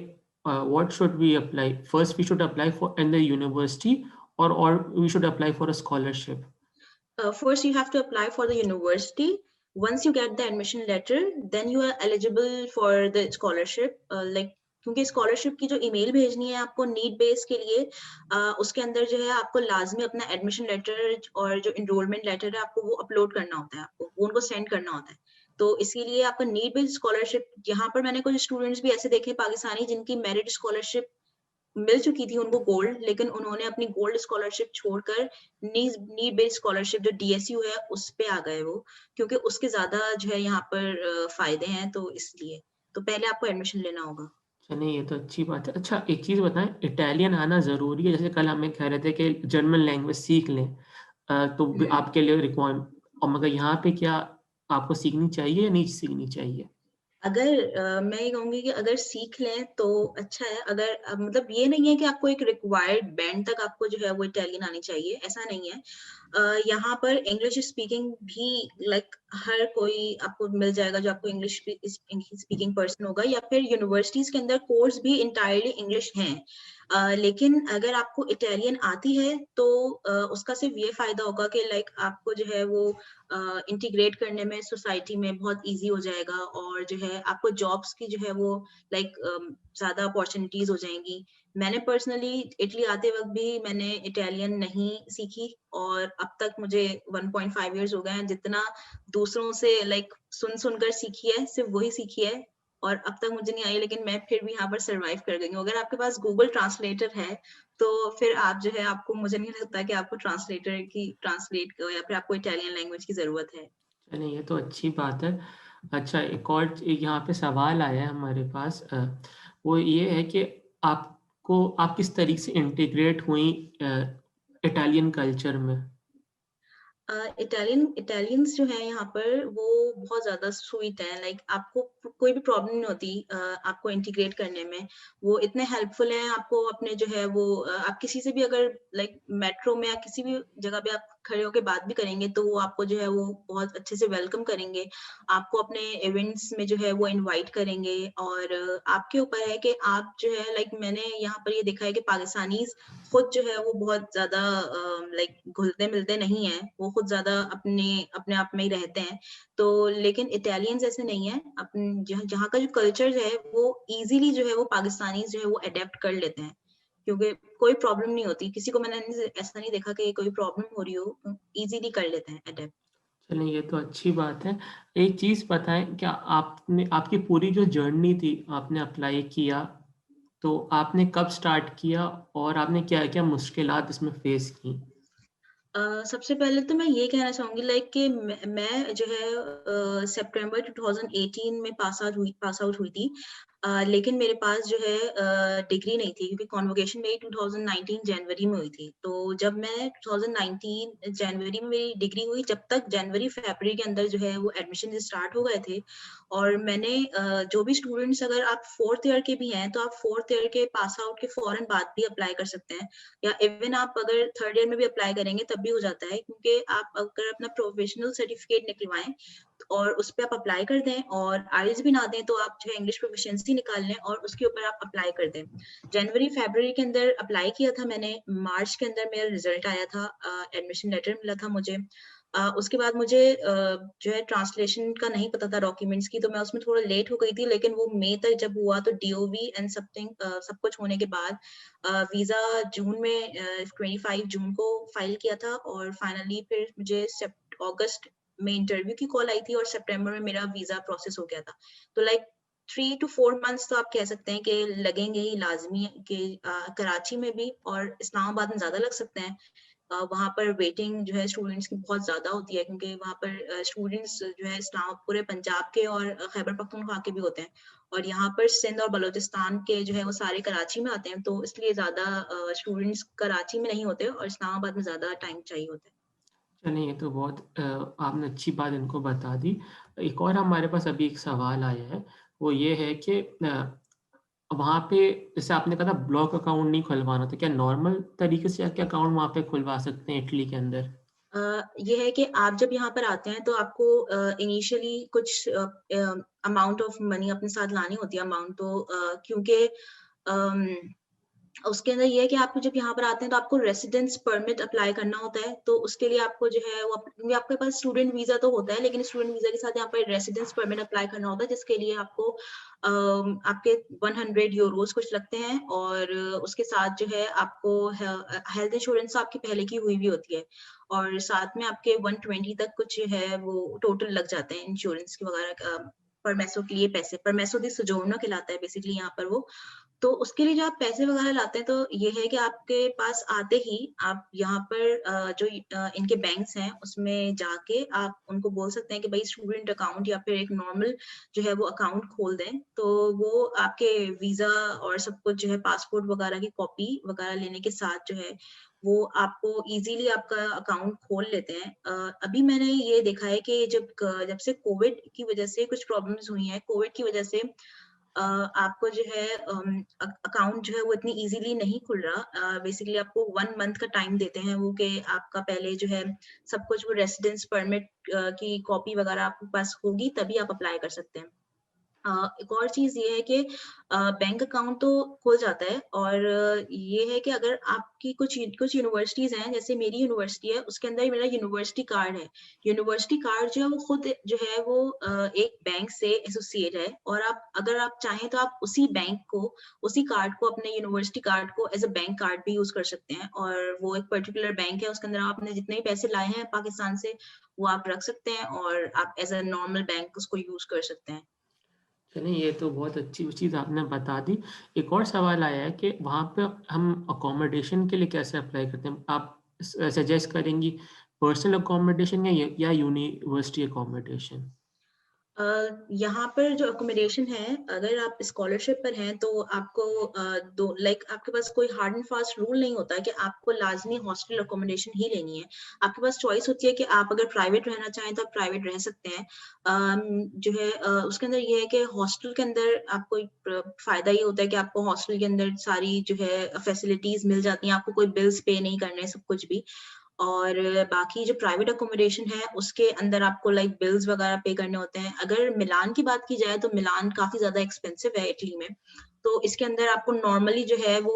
what should we apply? First we should apply for in the university और we should apply for a scholarship? First you have to apply for the university. Once you get the admission letter, then you are eligible for the scholarship. Like क्योंकि scholarship की जो email भेजनी है आपको need base के लिए, उसके अंदर जो है आपको लाजमी अपना एडमिशन लेटर और जो इनरोलमेंट लेटर है आपको वो अपलोड करना होता है, आपको वो उनको सेंड करना होता है। तो इसीलिए आपका नीड बेस्ड स्कॉलरशिप, यहाँ पर मैंने कुछ स्टूडेंट्स भी ऐसे देखे पाकिस्तानी जिनकी मेरिट स्कॉलरशिप मिल चुकी थी उनको गोल्ड, लेकिन उन्होंने अपनी गोल्ड स्कॉलरशिप छोड़कर नीड बेस्ड स्कॉलरशिप जो डीएसयू है उस पे आ गए वो, क्योंकि उसके ज्यादा जो है यहाँ पर फायदे हैं, तो इसलिए तो पहले आपको एडमिशन लेना होगा। चलिए ये तो अच्छी बात है। अच्छा एक चीज़ बताएँ, इटालियन आना ज़रूरी है? जैसे कल हमें कह रहे थे कि जर्मन लैंग्वेज सीख लें, तो आपके लिए और मगर यहाँ पे क्या आपको सीखनी चाहिए या नहीं सीखनी चाहिए? अगर मैं ये कहूँगी कि अगर सीख लें तो अच्छा है। अगर मतलब ये नहीं है कि आपको एक रिक्वायर्ड बैंड तक आपको जो है वो इटालियन आनी चाहिए, ऐसा नहीं है। यहाँ पर इंग्लिश स्पीकिंग भी लाइक हर कोई आपको मिल जाएगा जो आपको इंग्लिश स्पीकिंग पर्सन होगा, या फिर यूनिवर्सिटीज के अंदर कोर्स भी इंटायरली इंग्लिश हैं। लेकिन अगर आपको इटालियन आती है तो उसका सिर्फ ये फायदा होगा कि लाइक आपको जो है वो इंटीग्रेट करने में सोसाइटी में बहुत इजी हो जाएगा, और जो है आपको जॉब्स की जो है वो लाइक ज्यादा अपॉर्चुनिटीज हो जाएंगी। मैंने पर्सनली इटली आते वक्त भी मैंने इटालियन नहीं सीखी, और अब तक मुझे 1.5 इयर्स हो गए हैं। जितना दूसरों से लाइक सुन सुनकर सीखी है सिर्फ वही सीखी है, और अब तक मुझे नहीं आई, लेकिन मैं फिर भी यहाँ पर सर्वाइव कर गई हूँ। अगर आपके पास गूगल ट्रांसलेटर है तो फिर आप जो है आपको, मुझे नहीं लगता कि आपको ट्रांसलेटर की ट्रांसलेट या फिर आपको इटालियन लैंग्वेज की जरूरत है। चलिए ये तो अच्छी बात है। अच्छा एक और यहाँ पे सवाल आया है हमारे पास, वो ये है कि आप किस तरीके से इंटीग्रेट हुई इटालियन कल्चर में? इटालियंस जो है यहाँ पर वो बहुत ज्यादा स्वीट है। लाइक आपको कोई भी प्रॉब्लम नहीं होती आपको इंटीग्रेट करने में। वो इतने हेल्पफुल हैं आपको, अपने जो है वो आप किसी से भी अगर लाइक मेट्रो में या किसी भी जगह पे आप खड़े होकर बात भी करेंगे तो वो आपको जो है वो बहुत अच्छे से वेलकम करेंगे, आपको अपने इवेंट्स में जो है वो इनवाइट करेंगे। और आपके ऊपर है कि आप जो है लाइक मैंने यहाँ पर ये देखा है कि पाकिस्तानीज खुद जो है वो बहुत ज्यादा लाइक घुलते मिलते नहीं है, वो खुद ज्यादा अपने अपने आप में ही रहते हैं। तो लेकिन इटालियंस ऐसे नहीं है, अपन जहाँ का जो कल्चर है वो इजीली जो है वो पाकिस्तानी जो है वो अडेप्ट कर लेते हैं, क्योंकि कोई प्रॉब्लम नहीं होती किसी को। मैंने ऐसा नहीं देखा कि कोई प्रॉब्लम हो रही हो, इजीली कर लेते हैं अडेप्ट। चलिए ये तो अच्छी बात है। एक चीज़ बताएँ, क्या आपने आपकी पूरी जो जर्नी थी, आपने अप्लाई किया, तो आपने कब स्टार्ट किया और आपने क्या-क्या मुश्किलात इसमें फेस की? सबसे पहले तो मैं ये कहना चाहूँगी लाइक कि मैं जो है सितंबर 2018 में पास आउट हुई थी। लेकिन मेरे पास जो है डिग्री नहीं थी, क्योंकि कॉन्वोकेशन मेरी 2019 जनवरी में हुई थी। तो जब मैं 2019 जनवरी में मेरी डिग्री हुई, जब तक जनवरी फरवरी के अंदर जो है वो एडमिशन स्टार्ट हो गए थे। और मैंने जो भी स्टूडेंट्स, अगर आप 4th ईयर के भी हैं तो आप 4th ईयर के पास आउट के फौरन बाद भी अप्लाई कर सकते हैं, या इवन आप अगर 3rd ईयर में भी अप्लाई करेंगे तब भी हो जाता है। क्योंकि आप अगर अपना प्रोफेशनल सर्टिफिकेट निकलवाएं और उस पे आप अप्लाई कर दें और आईएलटीएस भी ना दें, तो आप जो है इंग्लिश प्रोफिशिएंसी निकाल लें और उसके ऊपर आप अप्लाई कर दें। जनवरी फरवरी के अंदर अप्लाई किया था मैंने, मार्च के अंदर मेरा रिजल्ट आया था, एडमिशन लेटर मिला था मुझे। उसके बाद मुझे जो है ट्रांसलेशन का नहीं पता था डॉक्यूमेंट्स की, तो मैं उसमें थोड़ा लेट हो गई थी। लेकिन वो मई तक जब हुआ तो डीओवी एंड समथिंग सब कुछ होने के बाद वीजा जून में 25 जून को फाइल किया था, और फाइनली फिर मुझे अगस्त में इंटरव्यू की कॉल आई थी और सितंबर में मेरा वीजा प्रोसेस हो गया था। तो लाइक 3 to 4 मंथ्स तो आप कह सकते हैं कि लगेंगे ही लाजमी, कि कराची में भी और इस्लामाबाद में ज्यादा लग सकते हैं। वहाँ पर वेटिंग जो है स्टूडेंट्स की बहुत ज्यादा होती है, क्योंकि वहाँ पर स्टूडेंट्स जो है इस्लाम पूरे पंजाब के और खैबर पख्तूनख्वा के भी होते हैं, और यहाँ पर सिंध और बलूचिस्तान के जो है वो सारे कराची में आते हैं। तो इसलिए ज्यादा स्टूडेंट्स कराची में नहीं होते और इस्लामाबाद में ज्यादा टाइम चाहिए होता है। चलिए ये तो बहुत आपने अच्छी बात इनको बता दी। एक और हमारे पास अभी एक सवाल आया है, वो ये है कि वहाँ पे जैसे आपने कहा था ब्लॉक अकाउंट नहीं खुलवाना, तो क्या नॉर्मल तरीके से जाके अकाउंट वहाँ पे खुलवा सकते हैं इटली के अंदर? ये है कि आप जब यहाँ पर आते हैं तो आपको इनिशियली कुछ अमाउंट ऑफ मनी अपने साथ लानी होती है। अमाउंट तो क्योंकि उसके अंदर ये है कि आप जब यहाँ पर आते हैं तो आपको रेसिडेंस परमिट अप्लाई करना होता है, तो उसके लिए आपको जो है वो क्योंकि आपके पास स्टूडेंट वीजा तो होता है, लेकिन स्टूडेंट वीजा के साथ यहाँ पर रेसिडेंस परमिट अप्लाई करना होता है, जिसके लिए आपको आपके 100 यूरोज कुछ लगते हैं, और उसके साथ जो है आपको हेल्थ इंश्योरेंस आपकी पहले की हुई भी होती है, और साथ में आपके 120 तक कुछ है वो टोटल लग जाते हैं इंश्योरेंस की वगैरह। परमेसो के लिए पैसे, परमेसो दी सोजोर्नो कहलाता है बेसिकली यहाँ पर वो। तो उसके लिए जब आप पैसे वगैरह लाते हैं, तो ये है कि आपके पास आते ही आप यहाँ पर जो इनके बैंक्स हैं उसमें जाके आप उनको बोल सकते हैं कि भाई स्टूडेंट अकाउंट या फिर एक नॉर्मल जो है वो अकाउंट खोल दें, तो वो आपके वीजा और सब कुछ जो है पासपोर्ट वगैरह की कॉपी वगैरह लेने के साथ जो है वो आपको इजीली आपका अकाउंट खोल लेते हैं। अभी मैंने ये देखा है कि जब से कोविड की वजह से कुछ प्रॉब्लम्स हुई हैं, कोविड की वजह से आपको जो है अकाउंट जो है वो इतनी इजीली नहीं खुल रहा। बेसिकली आपको 1 मंथ का टाइम देते हैं वो, कि आपका पहले जो है सब कुछ वो रेसिडेंस परमिट की कॉपी वगैरह आपके पास होगी, तभी आप अप्लाई कर सकते हैं। एक और चीज ये है कि बैंक अकाउंट तो खुल जाता है, और ये है कि अगर आपकी कुछ यूनिवर्सिटीज हैं, जैसे मेरी यूनिवर्सिटी है, उसके अंदर ही मेरा यूनिवर्सिटी कार्ड है। यूनिवर्सिटी कार्ड जो है वो खुद जो है वो एक बैंक से एसोसिएट है, और आप अगर आप चाहें तो आप उसी बैंक को, उसी कार्ड को, अपने यूनिवर्सिटी कार्ड को एज अ बैंक कार्ड भी यूज कर सकते हैं, और वो एक पर्टिकुलर बैंक है, उसके अंदर आपने जितने भी पैसे लाए हैं पाकिस्तान से वो आप रख सकते हैं, और आप एज अ नॉर्मल बैंक उसको यूज कर सकते हैं। चलिए ये तो बहुत अच्छी चीज़ आपने बता दी। एक और सवाल आया है कि वहाँ पे हम अकोमोडेशन के लिए कैसे अप्लाई करते हैं? आप सजेस्ट करेंगी पर्सनल अकोमोडेशन या यूनिवर्सिटी अकोमोडेशन? यहाँ पर जो अकोमोडेशन है, अगर आप स्कॉलरशिप पर हैं तो आपको दो लाइक आपके पास कोई हार्ड एंड फास्ट रूल नहीं होता कि आपको लाजमी हॉस्टल अकोमोडेशन ही लेनी है। आपके पास चॉइस होती है कि आप अगर प्राइवेट रहना चाहें तो आप प्राइवेट रह सकते हैं। जो है उसके अंदर ये है कि हॉस्टल के अंदर आपको एक फायदा ये होता है कि आपको हॉस्टल के अंदर सारी जो है फैसिलिटीज मिल जाती हैं, आपको कोई बिल्स पे नहीं करने, सब कुछ भी। और बाकी जो प्राइवेट अकोमोडेशन है उसके अंदर आपको लाइक बिल्स वगैरह पे करने होते हैं। अगर मिलान की बात की जाए तो मिलान काफी ज्यादा एक्सपेंसिव है इटली में, तो इसके अंदर आपको नॉर्मली जो है वो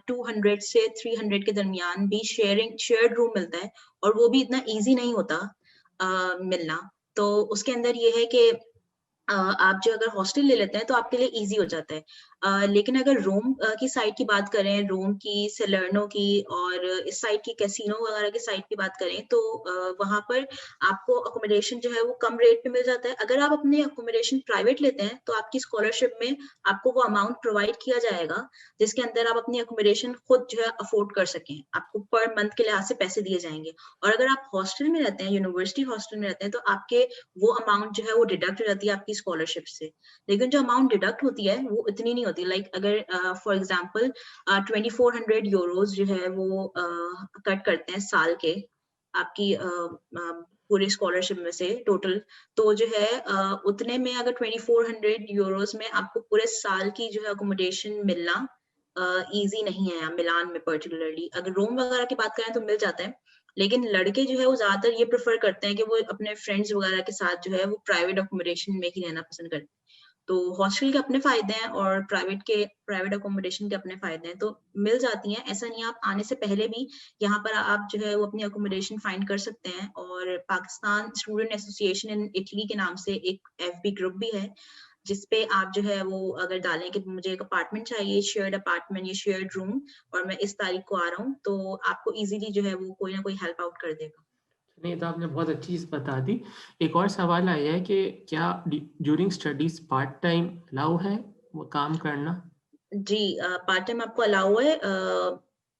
200 से 300 के दरमियान भी शेयर्ड रूम मिलता है, और वो भी इतना ईजी नहीं होता मिलना। तो उसके अंदर ये है कि आप जो अगर हॉस्टल ले लेते हैं तो आपके लिए इजी हो जाता है। लेकिन अगर रोम की साइड की बात करें, रोम की, सेलर्नो की, और इस साइड की कैसीनो वगैरह की साइड की बात करें, तो वहां पर आपको अकोमोडेशन जो है वो कम रेट पे मिल जाता है। अगर आप अपने अकोमोडेशन प्राइवेट लेते हैं तो आपकी स्कॉलरशिप में आपको वो अमाउंट प्रोवाइड किया जाएगा, जिसके अंदर आप अपनी अकोमोडेशन खुद जो है अफोर्ड कर सकें। आपको पर मंथ के लिहाज से पैसे दिए जाएंगे। और अगर आप हॉस्टल में रहते हैं, यूनिवर्सिटी हॉस्टल में रहते हैं, तो आपके वो अमाउंट जो है वो डिडक्ट हो जाती है आपकी स्कॉलरशिप से। लेकिन जो अमाउंट डिडक्ट होती है वो इतनी नहीं होती। लाइक अगर फॉर एग्जांपल 2400 यूरोज जो है वो कट करते हैं साल के आपकी पूरी स्कॉलरशिप में से टोटल, तो जो है उतने में अगर 2400 यूरोज में आपको पूरे साल की जो है अकोमोडेशन मिलना इजी नहीं है मिलान में पर्टिकुलरली। अगर रोम वगैरह की बात करें तो मिल जाता है, लेकिन लड़के जो है वो ज्यादातर ये प्रेफर करते हैं कि वो अपने फ्रेंड्स वगैरह के साथ जो है वो प्राइवेट अकोमोडेशन में ही रहना पसंद करते हैं। तो हॉस्टल के अपने फायदे हैं और प्राइवेट अकोमोडेशन के अपने फायदे हैं, तो मिल जाती हैं। ऐसा नहीं है, आप आने से पहले भी यहाँ पर आप जो है वो अपनी अकोमोडेशन फाइंड कर सकते हैं। और Pakistan student association in Italy के नाम से एक एफबी ग्रुप भी है, जिसपे आप जो है वो अगर डालें कि मुझे एक अपार्टमेंट चाहिए, शेयर्ड अपार्टमेंट या शेयर्ड रूम, और मैं इस तारीख को आ रहा हूँ, तो आपको इजीली जो है वो कोई ना कोई हेल्प आउट कर देगा। नहीं, तो आपने बहुत अच्छी चीज़ बता दी। एक और सवाल आया है कि क्या during studies part time allow है वो काम करना? जी, पार्ट टाइम आपको अलाउ है।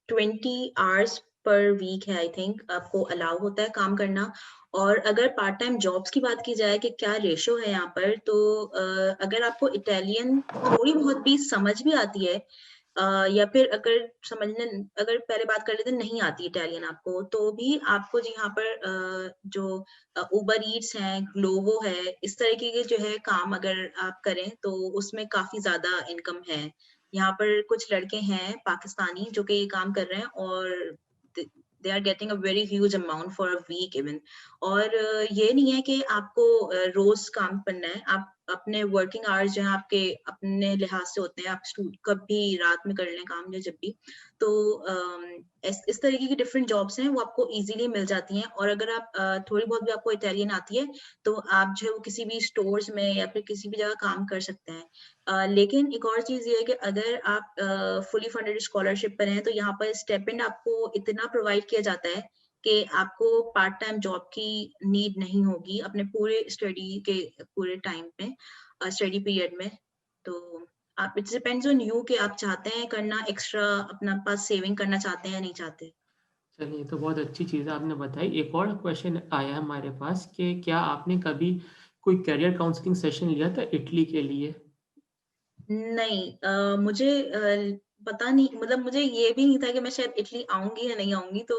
20 आवर्स पर वीक है, आई थिंक आपको अलाउ होता है काम करना। और अगर पार्ट टाइम जॉब्स की बात की जाए कि क्या रेशो है यहाँ पर, तो अगर आपको इटालियन थोड़ी बहुत भी समझ भी आती है, या फिर अगर पहले बात कर लेते नहीं आती इटालियन आपको, तो भी आपको जी यहाँ पर जो उबर ईट्स है, ग्लोवो है, इस तरीके के जो है काम अगर आप करें तो उसमें काफी ज्यादा इनकम है। यहाँ पर कुछ लड़के हैं पाकिस्तानी जो कि ये काम कर रहे हैं, और they are getting a very huge amount for a week even. और ये नहीं है कि आपको रोज काम करना है। आप अपने वर्किंग आवर्स जो है आपके अपने लिहाज से होते हैं, आप कभी रात में कर लें काम या जब भी। तो इस तरीके की डिफरेंट जॉब्स हैं, वो आपको इजीली मिल जाती हैं। और अगर आप थोड़ी बहुत भी आपको इटालियन आती है, तो आप जो है वो किसी भी स्टोर्स में या फिर किसी भी जगह काम कर सकते हैं। लेकिन एक और चीज ये है कि अगर आप फुली फंडेड स्कॉलरशिप पर हैं, तो यहाँ पर स्टाइपेंड आपको इतना प्रोवाइड किया जाता है कि आपको पार्ट टाइम जॉब की नीड नहीं होगी अपने पूरे स्टडी के पूरे टाइम पे, स्टडी पीरियड में। तो आप इट डिपेंड्स ऑन यू कि आप चाहते हैं करना एक्स्ट्रा, अपना पास सेविंग करना चाहते हैं या नहीं चाहते। चलिए, तो बहुत अच्छी चीज़ आपने बताई। एक और क्वेश्चन आया है हमारे पास कि क्या आपने कभी कोई करियर काउंसलिंग सेशन लिया था इटली के लिए? नहीं, मुझे पता नहीं, मतलब मुझे ये भी नहीं था कि मैं शायद इटली आऊँगी या नहीं आऊँगी। तो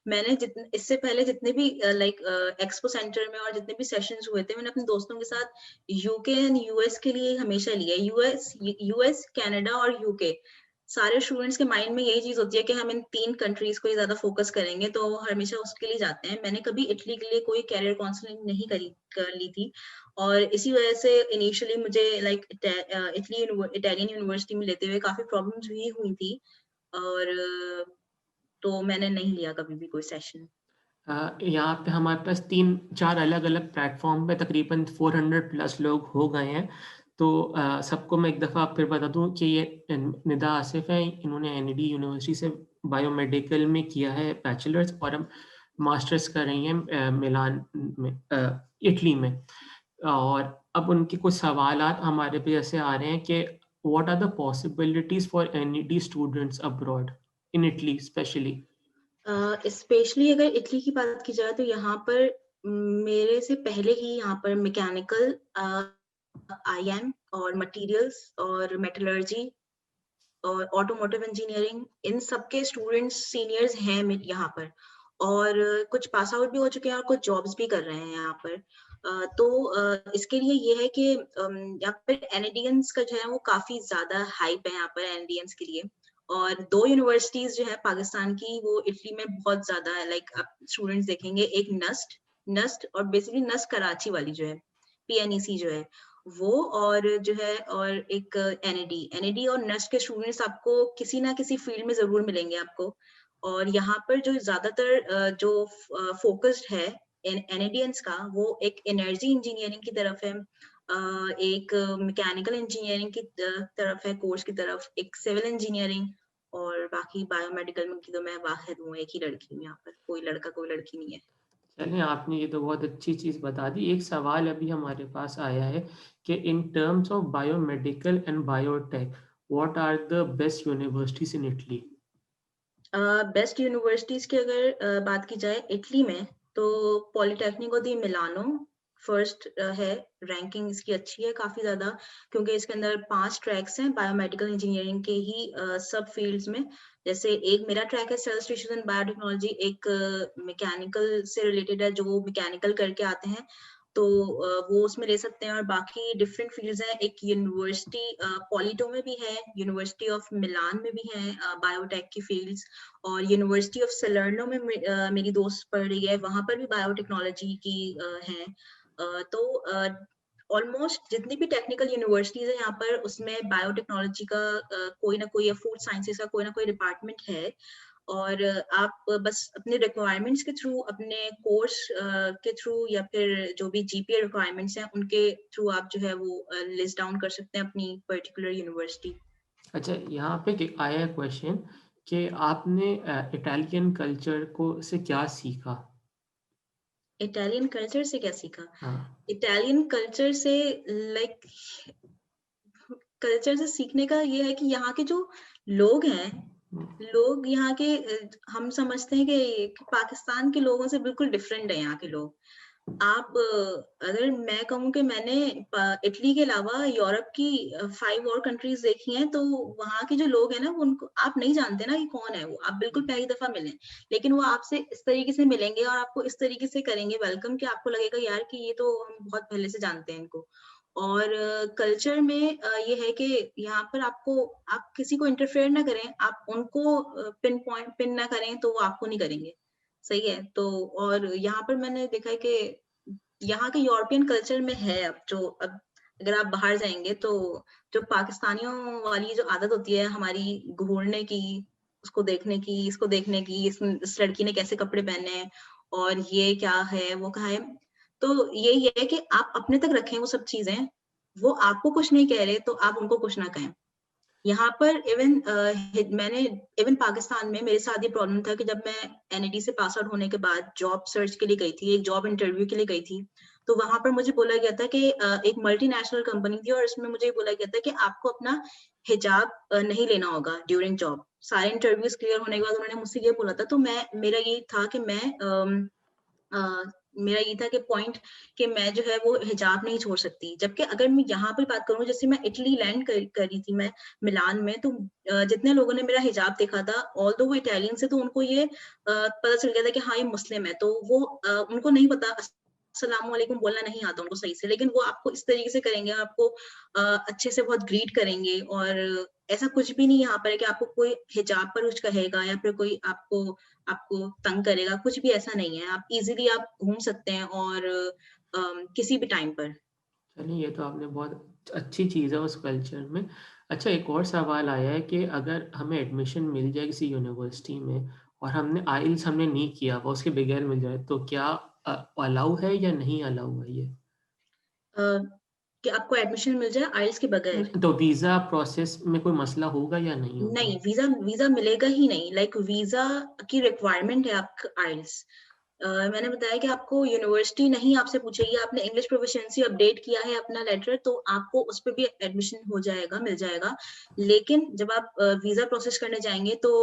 मैंने जितने इससे पहले जितने भी लाइक एक्सपो सेंटर में और जितने भी सेशंस हुए थे, मैंने अपने दोस्तों के साथ यूके एंड यूएस के लिए हमेशा लिया है। यूएस, कनाडा और यूके। सारे स्टूडेंट्स के माइंड में यही चीज़ होती है कि हम इन 3 कंट्रीज़ को ही ज़्यादा फोकस करेंगे, तो वो हमेशा उसके लिए जाते हैं। मैंने कभी इटली के लिए कोई करियर काउंसलिंग नहीं कर ली थी। और इसी वजह से इनिशियली मुझे लाइक इटालियन यूनिवर्सिटी में लेते हुए काफ़ी प्रॉब्लम्स भी हुई थी। और तो मैंने नहीं लिया कभी भी कोई सेशन। यहाँ पे हमारे पास 3-4 अलग-अलग प्लेटफ़ॉर्म पे तकरीबन 400 प्लस लोग हो गए हैं। तो सबको मैं एक दफ़ा फिर बता दूँ कि ये निदा आसिफ़ हैं, इन्होंने एनईडी यूनिवर्सिटी से बायोमेडिकल में किया है बैचलर्स और अब मास्टर्स कर रही हैं मिलान में इटली में। और अब उनके कुछ सवालात हमारे पे जैसे आ रहे हैं कि what are the possibilities for NED students abroad in Italy specially? Specially अगर इटली की बात की जाए, तो यहाँ पर मेरे से पहले ही यहाँ पर मैकेनिकल, आईएम और मटेरियल्स और मेटलर्जी और ऑटोमोटिव इंजीनियरिंग, इन सब के स्टूडेंट्स सीनियर्स हैं यहाँ पर। और कुछ पास आउट भी हो चुके हैं और कुछ जॉब्स भी कर रहे हैं यहाँ पर। इसके लिए ये है कि यहाँ पर एनएडियंस का जो है वो काफी ज्यादा हाइप है यहाँ पर एनएडियंस के लिए। और 2 यूनिवर्सिटीज जो है पाकिस्तान की, वो इटली में बहुत ज्यादा है। लाइक आप स्टूडेंट्स देखेंगे, एक नस्ट नस्ट और बेसिकली नस्ट कराची वाली जो है, पीएनईसी जो है वो, और जो है और एक एनएडी और नस्ट के स्टूडेंट्स आपको किसी ना किसी फील्ड में जरूर मिलेंगे आपको। और यहाँ पर जो ज्यादातर जो फोकस्ड है एनएडियंस का, वो एक एनर्जी इंजीनियरिंग की तरफ है, एक मैकेनिकल इंजीनियरिंग की तरफ है, कोर्स की तरफ एक सिविल इंजीनियरिंग। और बाकी बायोमेडिकल में की तो मैं वाहिद हूँ, एक ही लड़की हूँ यहाँ पर, कोई लड़का कोई लड़की नहीं है। चलिए, आपने ये तो बहुत अच्छी चीज़ बता दी। एक सवाल अभी हमारे पास आया है कि in terms of biomedical and biotech, what are the best universities in Italy? Best universities की अगर बात की जाए इटली में, तो पॉलिटेक्निको दी मिलानो फर्स्ट है। रैंकिंग इसकी अच्छी है काफी ज्यादा, क्योंकि इसके अंदर 5 ट्रैक्स हैं बायोमेडिकल इंजीनियरिंग के ही सब फील्ड्स में। जैसे एक मेरा ट्रैक है सेल्स टिश्यूज एंड बायोटेक्नोलॉजी, एक मैकेनिकल से रिलेटेड है, जो मैकेनिकल करके आते हैं, तो वो उसमें ले सकते हैं। और बाकी डिफरेंट फील्ड्स हैं। एक यूनिवर्सिटी पॉलिटो में भी है, यूनिवर्सिटी ऑफ मिलान में भी है बायोटेक की फील्ड्स। और यूनिवर्सिटी ऑफ सलर्नो में मेरी दोस्त पढ़ रही है, वहां पर भी बायोटेक्नोलॉजी की है। तो ऑलमोस्ट जितनी भी टेक्निकल यूनिवर्सिटीज है यहाँ पर, उसमें बायोटेक्नोलॉजी का कोई ना कोई, या फूड साइंसेस का कोई ना कोई डिपार्टमेंट है। और आप बस अपने रिक्वायरमेंट्स के थ्रू, अपने कोर्स के थ्रू, या फिर जो भी जीपीए रिक्वायरमेंट्स हैं उनके थ्रू आप जो है वो लिस्ट डाउन कर सकते हैं अपनी पर्टिकुलर यूनिवर्सिटी। अच्छा, यहाँ पे एक आया है क्वेश्चन कि आपने इटालियन कल्चर को से क्या सीखा? इटालियन कल्चर से क्या सीखा? हाँ। इटालियन कल्चर से लाइक कल्चर से सीखने का ये है कि यहाँ के जो लोग हैं, हुँ, लोग यहाँ के हम समझते हैं कि पाकिस्तान के लोगों से बिल्कुल डिफरेंट है यहाँ के लोग। आप अगर मैं कहूँ कि मैंने इटली के अलावा यूरोप की 5 और कंट्रीज देखी हैं, तो वहाँ के जो लोग हैं ना, वो उनको आप नहीं जानते ना कि कौन है वो, आप बिल्कुल पहली दफा मिले, लेकिन वो आपसे इस तरीके से मिलेंगे और आपको इस तरीके से करेंगे वेलकम, कि आपको लगेगा यार कि ये तो हम बहुत पहले से जानते हैं इनको। और कल्चर में ये है कि यहाँ पर आपको, आप किसी को इंटरफेयर ना करें, आप उनको पिन ना करें, तो वो आपको नहीं करेंगे। सही है। तो और यहाँ पर मैंने देखा है कि यहाँ के यूरोपियन कल्चर में है अब जो अब अगर आप बाहर जाएँगे तो जो पाकिस्तानियों वाली जो आदत होती है हमारी घूरने की, उसको देखने की, इसको देखने की, इस लड़की ने कैसे कपड़े पहने हैं और ये क्या है, वो कहाँ है। तो यही है कि आप अपने तक रखें वो सब चीज़ें, वो आपको कुछ नहीं कह रहे तो आप उनको कुछ ना कहें। यहाँ पर मैंने इवन पाकिस्तान में मेरे साथ ये प्रॉब्लम था कि जब मैं एनईटी से पास आउट होने के बाद जॉब सर्च के लिए गई थी, एक जॉब इंटरव्यू के लिए गई थी, तो वहाँ पर मुझे बोला गया था कि एक मल्टीनेशनल कंपनी थी और उसमें मुझे बोला गया था कि आपको अपना हिजाब नहीं लेना होगा ड्यूरिंग जॉब। सारे इंटरव्यूज क्लियर होने के बाद उन्होंने मुझसे ये बोला था, तो मेरा ये था कि मेरा ये था कि पॉइंट कि मैं जो है वो हिजाब नहीं छोड़ सकती। जबकि अगर मैं यहाँ पर बात करूँ, जैसे मैं इटली लैंड करी थी मैं मिलान में, तो जितने लोगों ने मेरा हिजाब देखा था, ऑल्दो वो इटालियन से, तो उनको ये पता चल गया था कि हाँ, ये मुस्लिम है। तो वो उनको नहीं पता, अस्सलाम वालेकुम बोलना नहीं आता उनको सही से, लेकिन वो आपको इस तरीके से करेंगे, आपको अच्छे से बहुत ग्रीट करेंगे। और ऐसा कुछ भी नहीं यहाँ पर है कि आपको कोई हिजाब पर कुछ कहेगा या फिर कोई आपको आपको तंग करेगा, कुछ भी ऐसा नहीं है। आप इज़िली आप घूम सकते हैं और किसी भी टाइम पर। चलिए, ये तो आपने बहुत अच्छी चीज़ है उस कल्चर में। अच्छा, एक और सवाल आया है कि अगर हमें एडमिशन मिल जाए किसी यूनिवर्सिटी में और आइल्स हमने नहीं किया हुआ, उसके बगैर मिल जाए, तो क्या अलाउ है या नहीं अलाउ है ये? अ, कि आपको एडमिशन मिल जाए आइल्स के बगैर? तो वीज़ा प्रोसेस में कोई मसला होगा या नहीं होगा? नहीं, वीज़ा वीज़ा मिलेगा ही नहीं। लाइक वीज़ा की रिक्वायरमेंट है आपका आइल्स। मैंने बताया कि आपको यूनिवर्सिटी नहीं आपसे पूछेगी, आपने इंग्लिश प्रोफिशिएंसी अपडेट किया है अपना लेटर, तो आपको उस पे भी एडमिशन हो जाएगा, मिल जाएगा। लेकिन जब आप वीज़ा प्रोसेस करने जाएँगे तो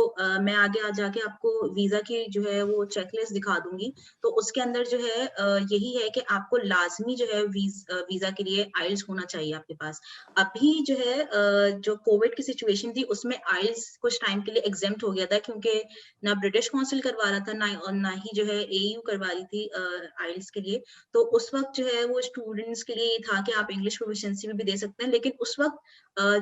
मैं आगे जाके आपको वीज़ा की जो है वो चेकलिस्ट दिखा दूँगी। तो उसके अंदर जो है यही है कि आपको लाज़मी जो है वीज़ा के लिए आइल्स होना चाहिए आपके पास। अभी जो है जो कोविड की सिचुएशन थी उसमें आइल्स कुछ टाइम के लिए एग्ज़ेम्प्ट हो गया था, क्योंकि ना ब्रिटिश काउंसिल करवा रहा था, ना ही जो है एयू करवा रही थी आइल्स के लिए। तो उस वक़्त जो है वो स्टूडेंट्स के लिए ये था कि आप इंग्लिश प्रोफिशिएंसी में भी दे सकते हैं। लेकिन उस वक़्त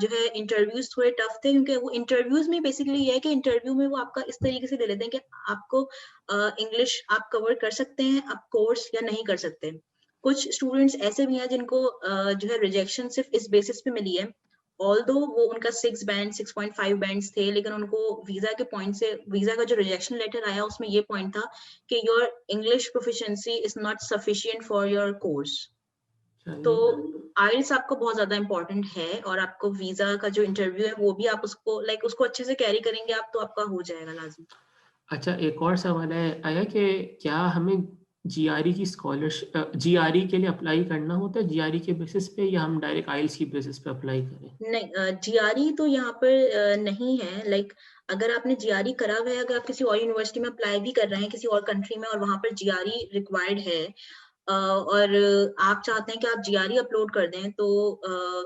जो है इंटरव्यूज़ थोड़े टफ थे, क्योंकि वो इंटरव्यूज़ में बेसिकली ये है कि इंटरव्यू में वो आपका इस तरीके से ले लेते हैं कि आपको इंग्लिश आप कवर कर सकते हैं, आप कोर्स या नहीं कर सकते। कुछ स्टूडेंट्स ऐसे भी हैं जिनको जो है रिजेक्शन सिर्फ़ इस बेसिस पे मिली है। ऑल्दो वो उनका 6 बैंड 6.5 बैंड्स थे, लेकिन उनको वीज़ा के पॉइंट से, वीज़ा का जो रिजेक्शन लेटर आया उसमें ये पॉइंट था कि your English proficiency is not sufficient for your course. तो चलिए। आइल्स आपको बहुत ज़्यादा इम्पोर्टेंट है, और आपको वीज़ा का जो इंटरव्यू है वो भी आप उसको उसको अच्छे से कैरी करेंगे आप, तो आपका हो जाएगा लाज़मी। अच्छा, एक और सवाल आया कि क्या हमें जीआरई की जीआरई के लिए अप्लाई करना होता है जीआरई के बेसिस पे, या हम डायरेक्ट आइल्स की बेसिस पे अप्लाई करें? नहीं, जीआरई तो यहाँ पर नहीं है। अगर आपने जीआरई करा हुआ है, अगर आप किसी और यूनिवर्सिटी में अप्लाई भी कर रहे हैं किसी और कंट्री में और वहाँ पर जीआरई रिक्वायर्ड है, और आप चाहते हैं कि आप जीआरई अपलोड कर दें, तो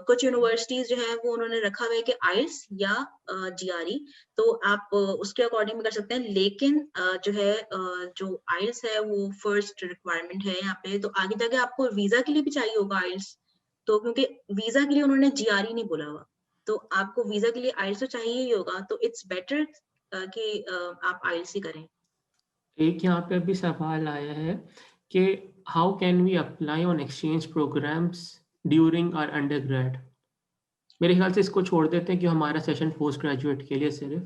कुछ यूनिवर्सिटीज जो है वो उन्होंने रखा हुआ है कि आइल्स या जीआरई, तो आप उसके अकॉर्डिंग भी कर सकते हैं। लेकिन जो है जो आइल्स है वो फर्स्ट रिक्वायरमेंट है यहाँ पे। तो आगे जाके आपको वीजा के लिए भी चाहिए होगा आइल्स, तो क्योंकि वीजा के लिए उन्होंने जीआरई नहीं बोला हुआ, तो आपको वीजा के लिए आइल्स तो चाहिए ही होगा, तो इट्स बेटर कि आप आइल्स ही करें। एक यहाँ पे अभी सवाल आया है कि how can we apply on exchange programmes during our undergrad? मेरे ख्याल से इसको छोड़ देते हैं कि हमारा सेशन पोस्ट ग्रेजुएट के लिए सिर्फ,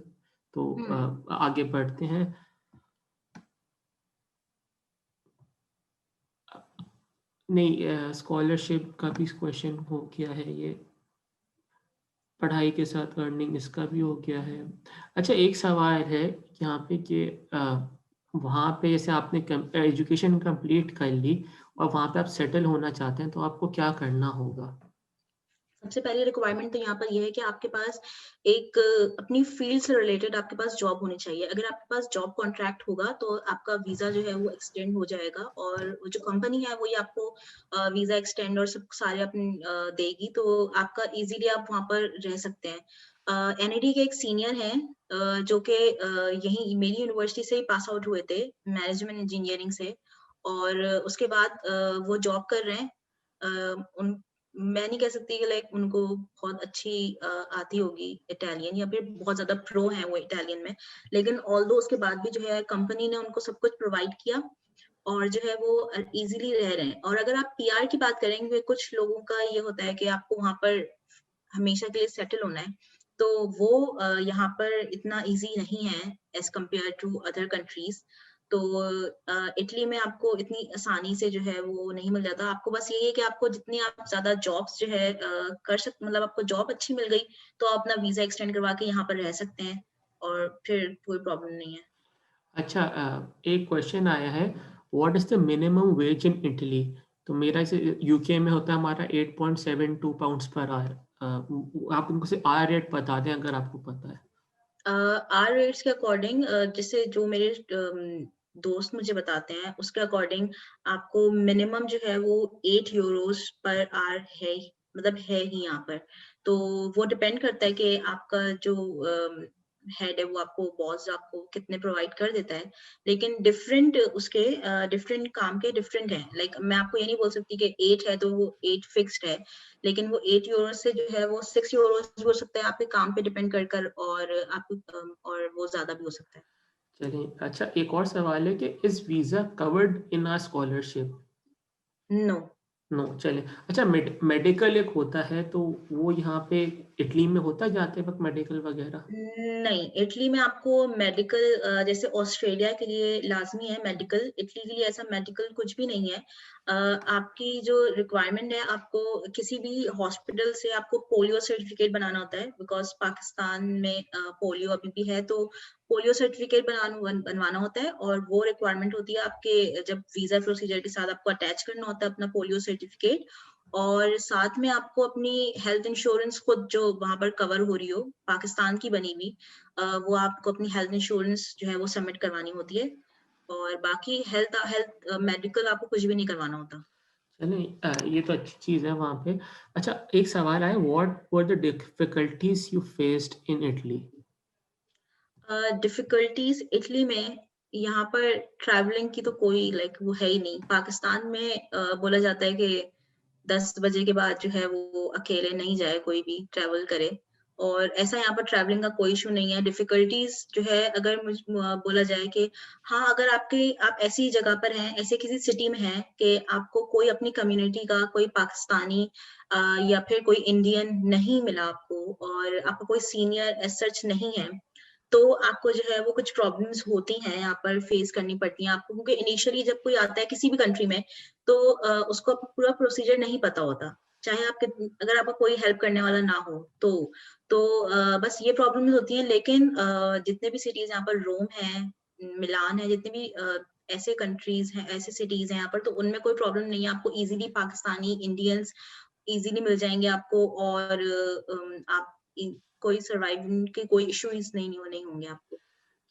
तो हम्म। आगे बढ़ते हैं। नहीं, स्कॉलरशिप का भी क्वेश्चन हो गया है ये, पढ़ाई के साथ अर्निंग इसका भी हो गया है। अच्छा, एक सवाल है यहाँ पे कि वहाँ पे जैसे आपने एजुकेशन कंप्लीट कर ली और वहाँ पे आप सेटल होना चाहते हैं, तो आपको क्या करना होगा? सबसे पहली रिक्वायरमेंट तो यहाँ पर ये है कि आपके पास एक अपनी फील्ड से रिलेटेड आपके पास जॉब होनी चाहिए। अगर आपके पास जॉब कॉन्ट्रैक्ट होगा तो आपका वीज़ा जो है वो एक्सटेंड हो जाएगा, और वो जो कंपनी है वही आपको वीज़ा एक्सटेंड और सब सारे अपने देगी, तो आपका इज़िली आप वहाँ पर रह सकते हैं। एनईडी के एक सीनियर हैं जो कि यहीं मेरी यूनिवर्सिटी से ही पास आउट हुए थे, मैनेजमेंट इंजीनियरिंग से, और उसके बाद वो जॉब कर रहे हैं। उन मैं नहीं कह सकती कि उनको बहुत अच्छी आती होगी इटालियन, या फिर बहुत ज़्यादा प्रो हैं वो इटालियन में। लेकिन ऑल्दो उसके बाद भी जो है कंपनी ने उनको सब कुछ प्रोवाइड किया, और जो है वो इजीली रह रहे हैं। और अगर आप पीआर की बात करेंगे, कुछ लोगों का ये होता है कि आपको वहां पर हमेशा के लिए सेटल होना है, तो वो यहाँ पर इतना इजी नहीं है as compare to other countries. तो इटली में आपको इतनी आसानी से जो है वो नहीं मिल जाता। आपको बस यही है कि आपको जितनी आप ज्यादा जॉब्स जो है कर सकते, मतलब आपको जॉब अच्छी मिल गई तो आप अपना वीजा एक्सटेंड करवा के यहाँ पर रह सकते हैं और फिर कोई प्रॉब्लम नहीं है। अच्छा, एक क्वेश्चन आया है, what is the minimum ways in Italy? तो मेरा इसे यूके में होता है हमारा 8.72 पाउंड्स पर आवर। आप उनको से आर रेट बता दें अगर आपको पता है। आर रेट्स के अकॉर्डिंग, जैसे जो मेरे दोस्त मुझे बताते हैं उसके अकॉर्डिंग आपको मिनिमम जो है वो 8 यूरोस पर आवर है, मतलब है ही यहाँ पर। तो वो डिपेंड करता है कि आपका जो हेड है वो आपको, बॉस आपको कितने प्रोवाइड कर देता है। लेकिन डिफरेंट उसके डिफरेंट काम के डिफरेंट हैं। लाइक मैं आपको ये नहीं बोल सकती कि 8 है तो वो 8 फिक्स्ड है, लेकिन वो 8 यूरो से जो है वो 6 यूरो भी हो सकता है, आपके काम पे डिपेंड कर और आपको और वो ज्यादा भी हो सकता है। चलिए, अच्छा एक और सवाल है कि is visa covered in our scholarship? No. No, चलिए। अच्छा, मेडिकल एक होता है तो वो यहाँ पे इटली में होता है जाते वक़्त मेडिकल वग़ैरह? नहीं, इटली में आपको मेडिकल, जैसे ऑस्ट्रेलिया के लिए लाज़मी है मेडिकल, इटली के लिए ऐसा मेडिकल कुछ भी नहीं है। आपकी जो रिक्वायरमेंट है, आपको किसी भी हॉस्पिटल से आपको पोलियो सर्टिफिकेट बनाना होता है, बिकॉज़ पाकिस्तान में पोलियो अभी भी है, तो पोलियो सर्टिफिकेट बनवाना होता है और वो रिक्वायरमेंट होती है आपके जब वीज़ा प्रोसीजर के साथ आपको अटैच करना होता है अपना पोलियो सर्टिफिकेट। और साथ में आपको अपनी हेल्थ इंश्योरेंस खुद जो वहाँ पर कवर हो रही हो, पाकिस्तान की बनी हुई, वो आपको अपनी हेल्थ इंश्योरेंस जो है वो सबमिट करवानी होती है। और बाकी हेल्थ हेल्थ मेडिकल आपको कुछ भी नहीं करवाना होता। चलिए, ये तो अच्छी चीज़ है वहाँ पे। अच्छा, एक सवाल आया, what were the difficulties you faced in Italy? Difficulties Italy में, यहाँ पर ट्रैवलिंग की तो कोई लाइक वो है ही नहीं। पाकिस्तान में बोला जाता है कि 10 बजे के बाद जो है वो अकेले नहीं जाए कोई भी ट्रैवल करे, और ऐसा यहाँ पर ट्रैवलिंग का कोई इशू नहीं है। डिफिकल्टीज जो है, अगर बोला जाए कि हाँ, अगर आप ऐसी जगह पर हैं, ऐसे किसी सिटी में हैं कि आपको कोई अपनी कम्युनिटी का कोई पाकिस्तानी या फिर कोई इंडियन नहीं मिला आपको, और आपका कोई सीनियर एज सच नहीं है, तो आपको जो है वो कुछ प्रॉब्लम्स होती हैं यहाँ पर फेस करनी पड़ती हैं आपको, क्योंकि इनिशियली जब कोई आता है किसी भी कंट्री में, तो उसको पूरा प्रोसीजर नहीं पता होता, चाहे आप अगर आपका कोई हेल्प करने वाला ना हो तो बस ये प्रॉब्लम्स होती हैं। लेकिन जितने भी सिटीज यहाँ पर, रोम है, मिलान है, जितने भी ऐसे कंट्रीज हैं, ऐसे सिटीज हैं यहाँ पर, तो उनमें कोई प्रॉब्लम नहीं है। आपको इजीली पाकिस्तानी इंडियंस इजीली मिल जाएंगे आपको, और आप कोई सर्वाइविंग के कोई इश्यूज नहीं होंगे आपको।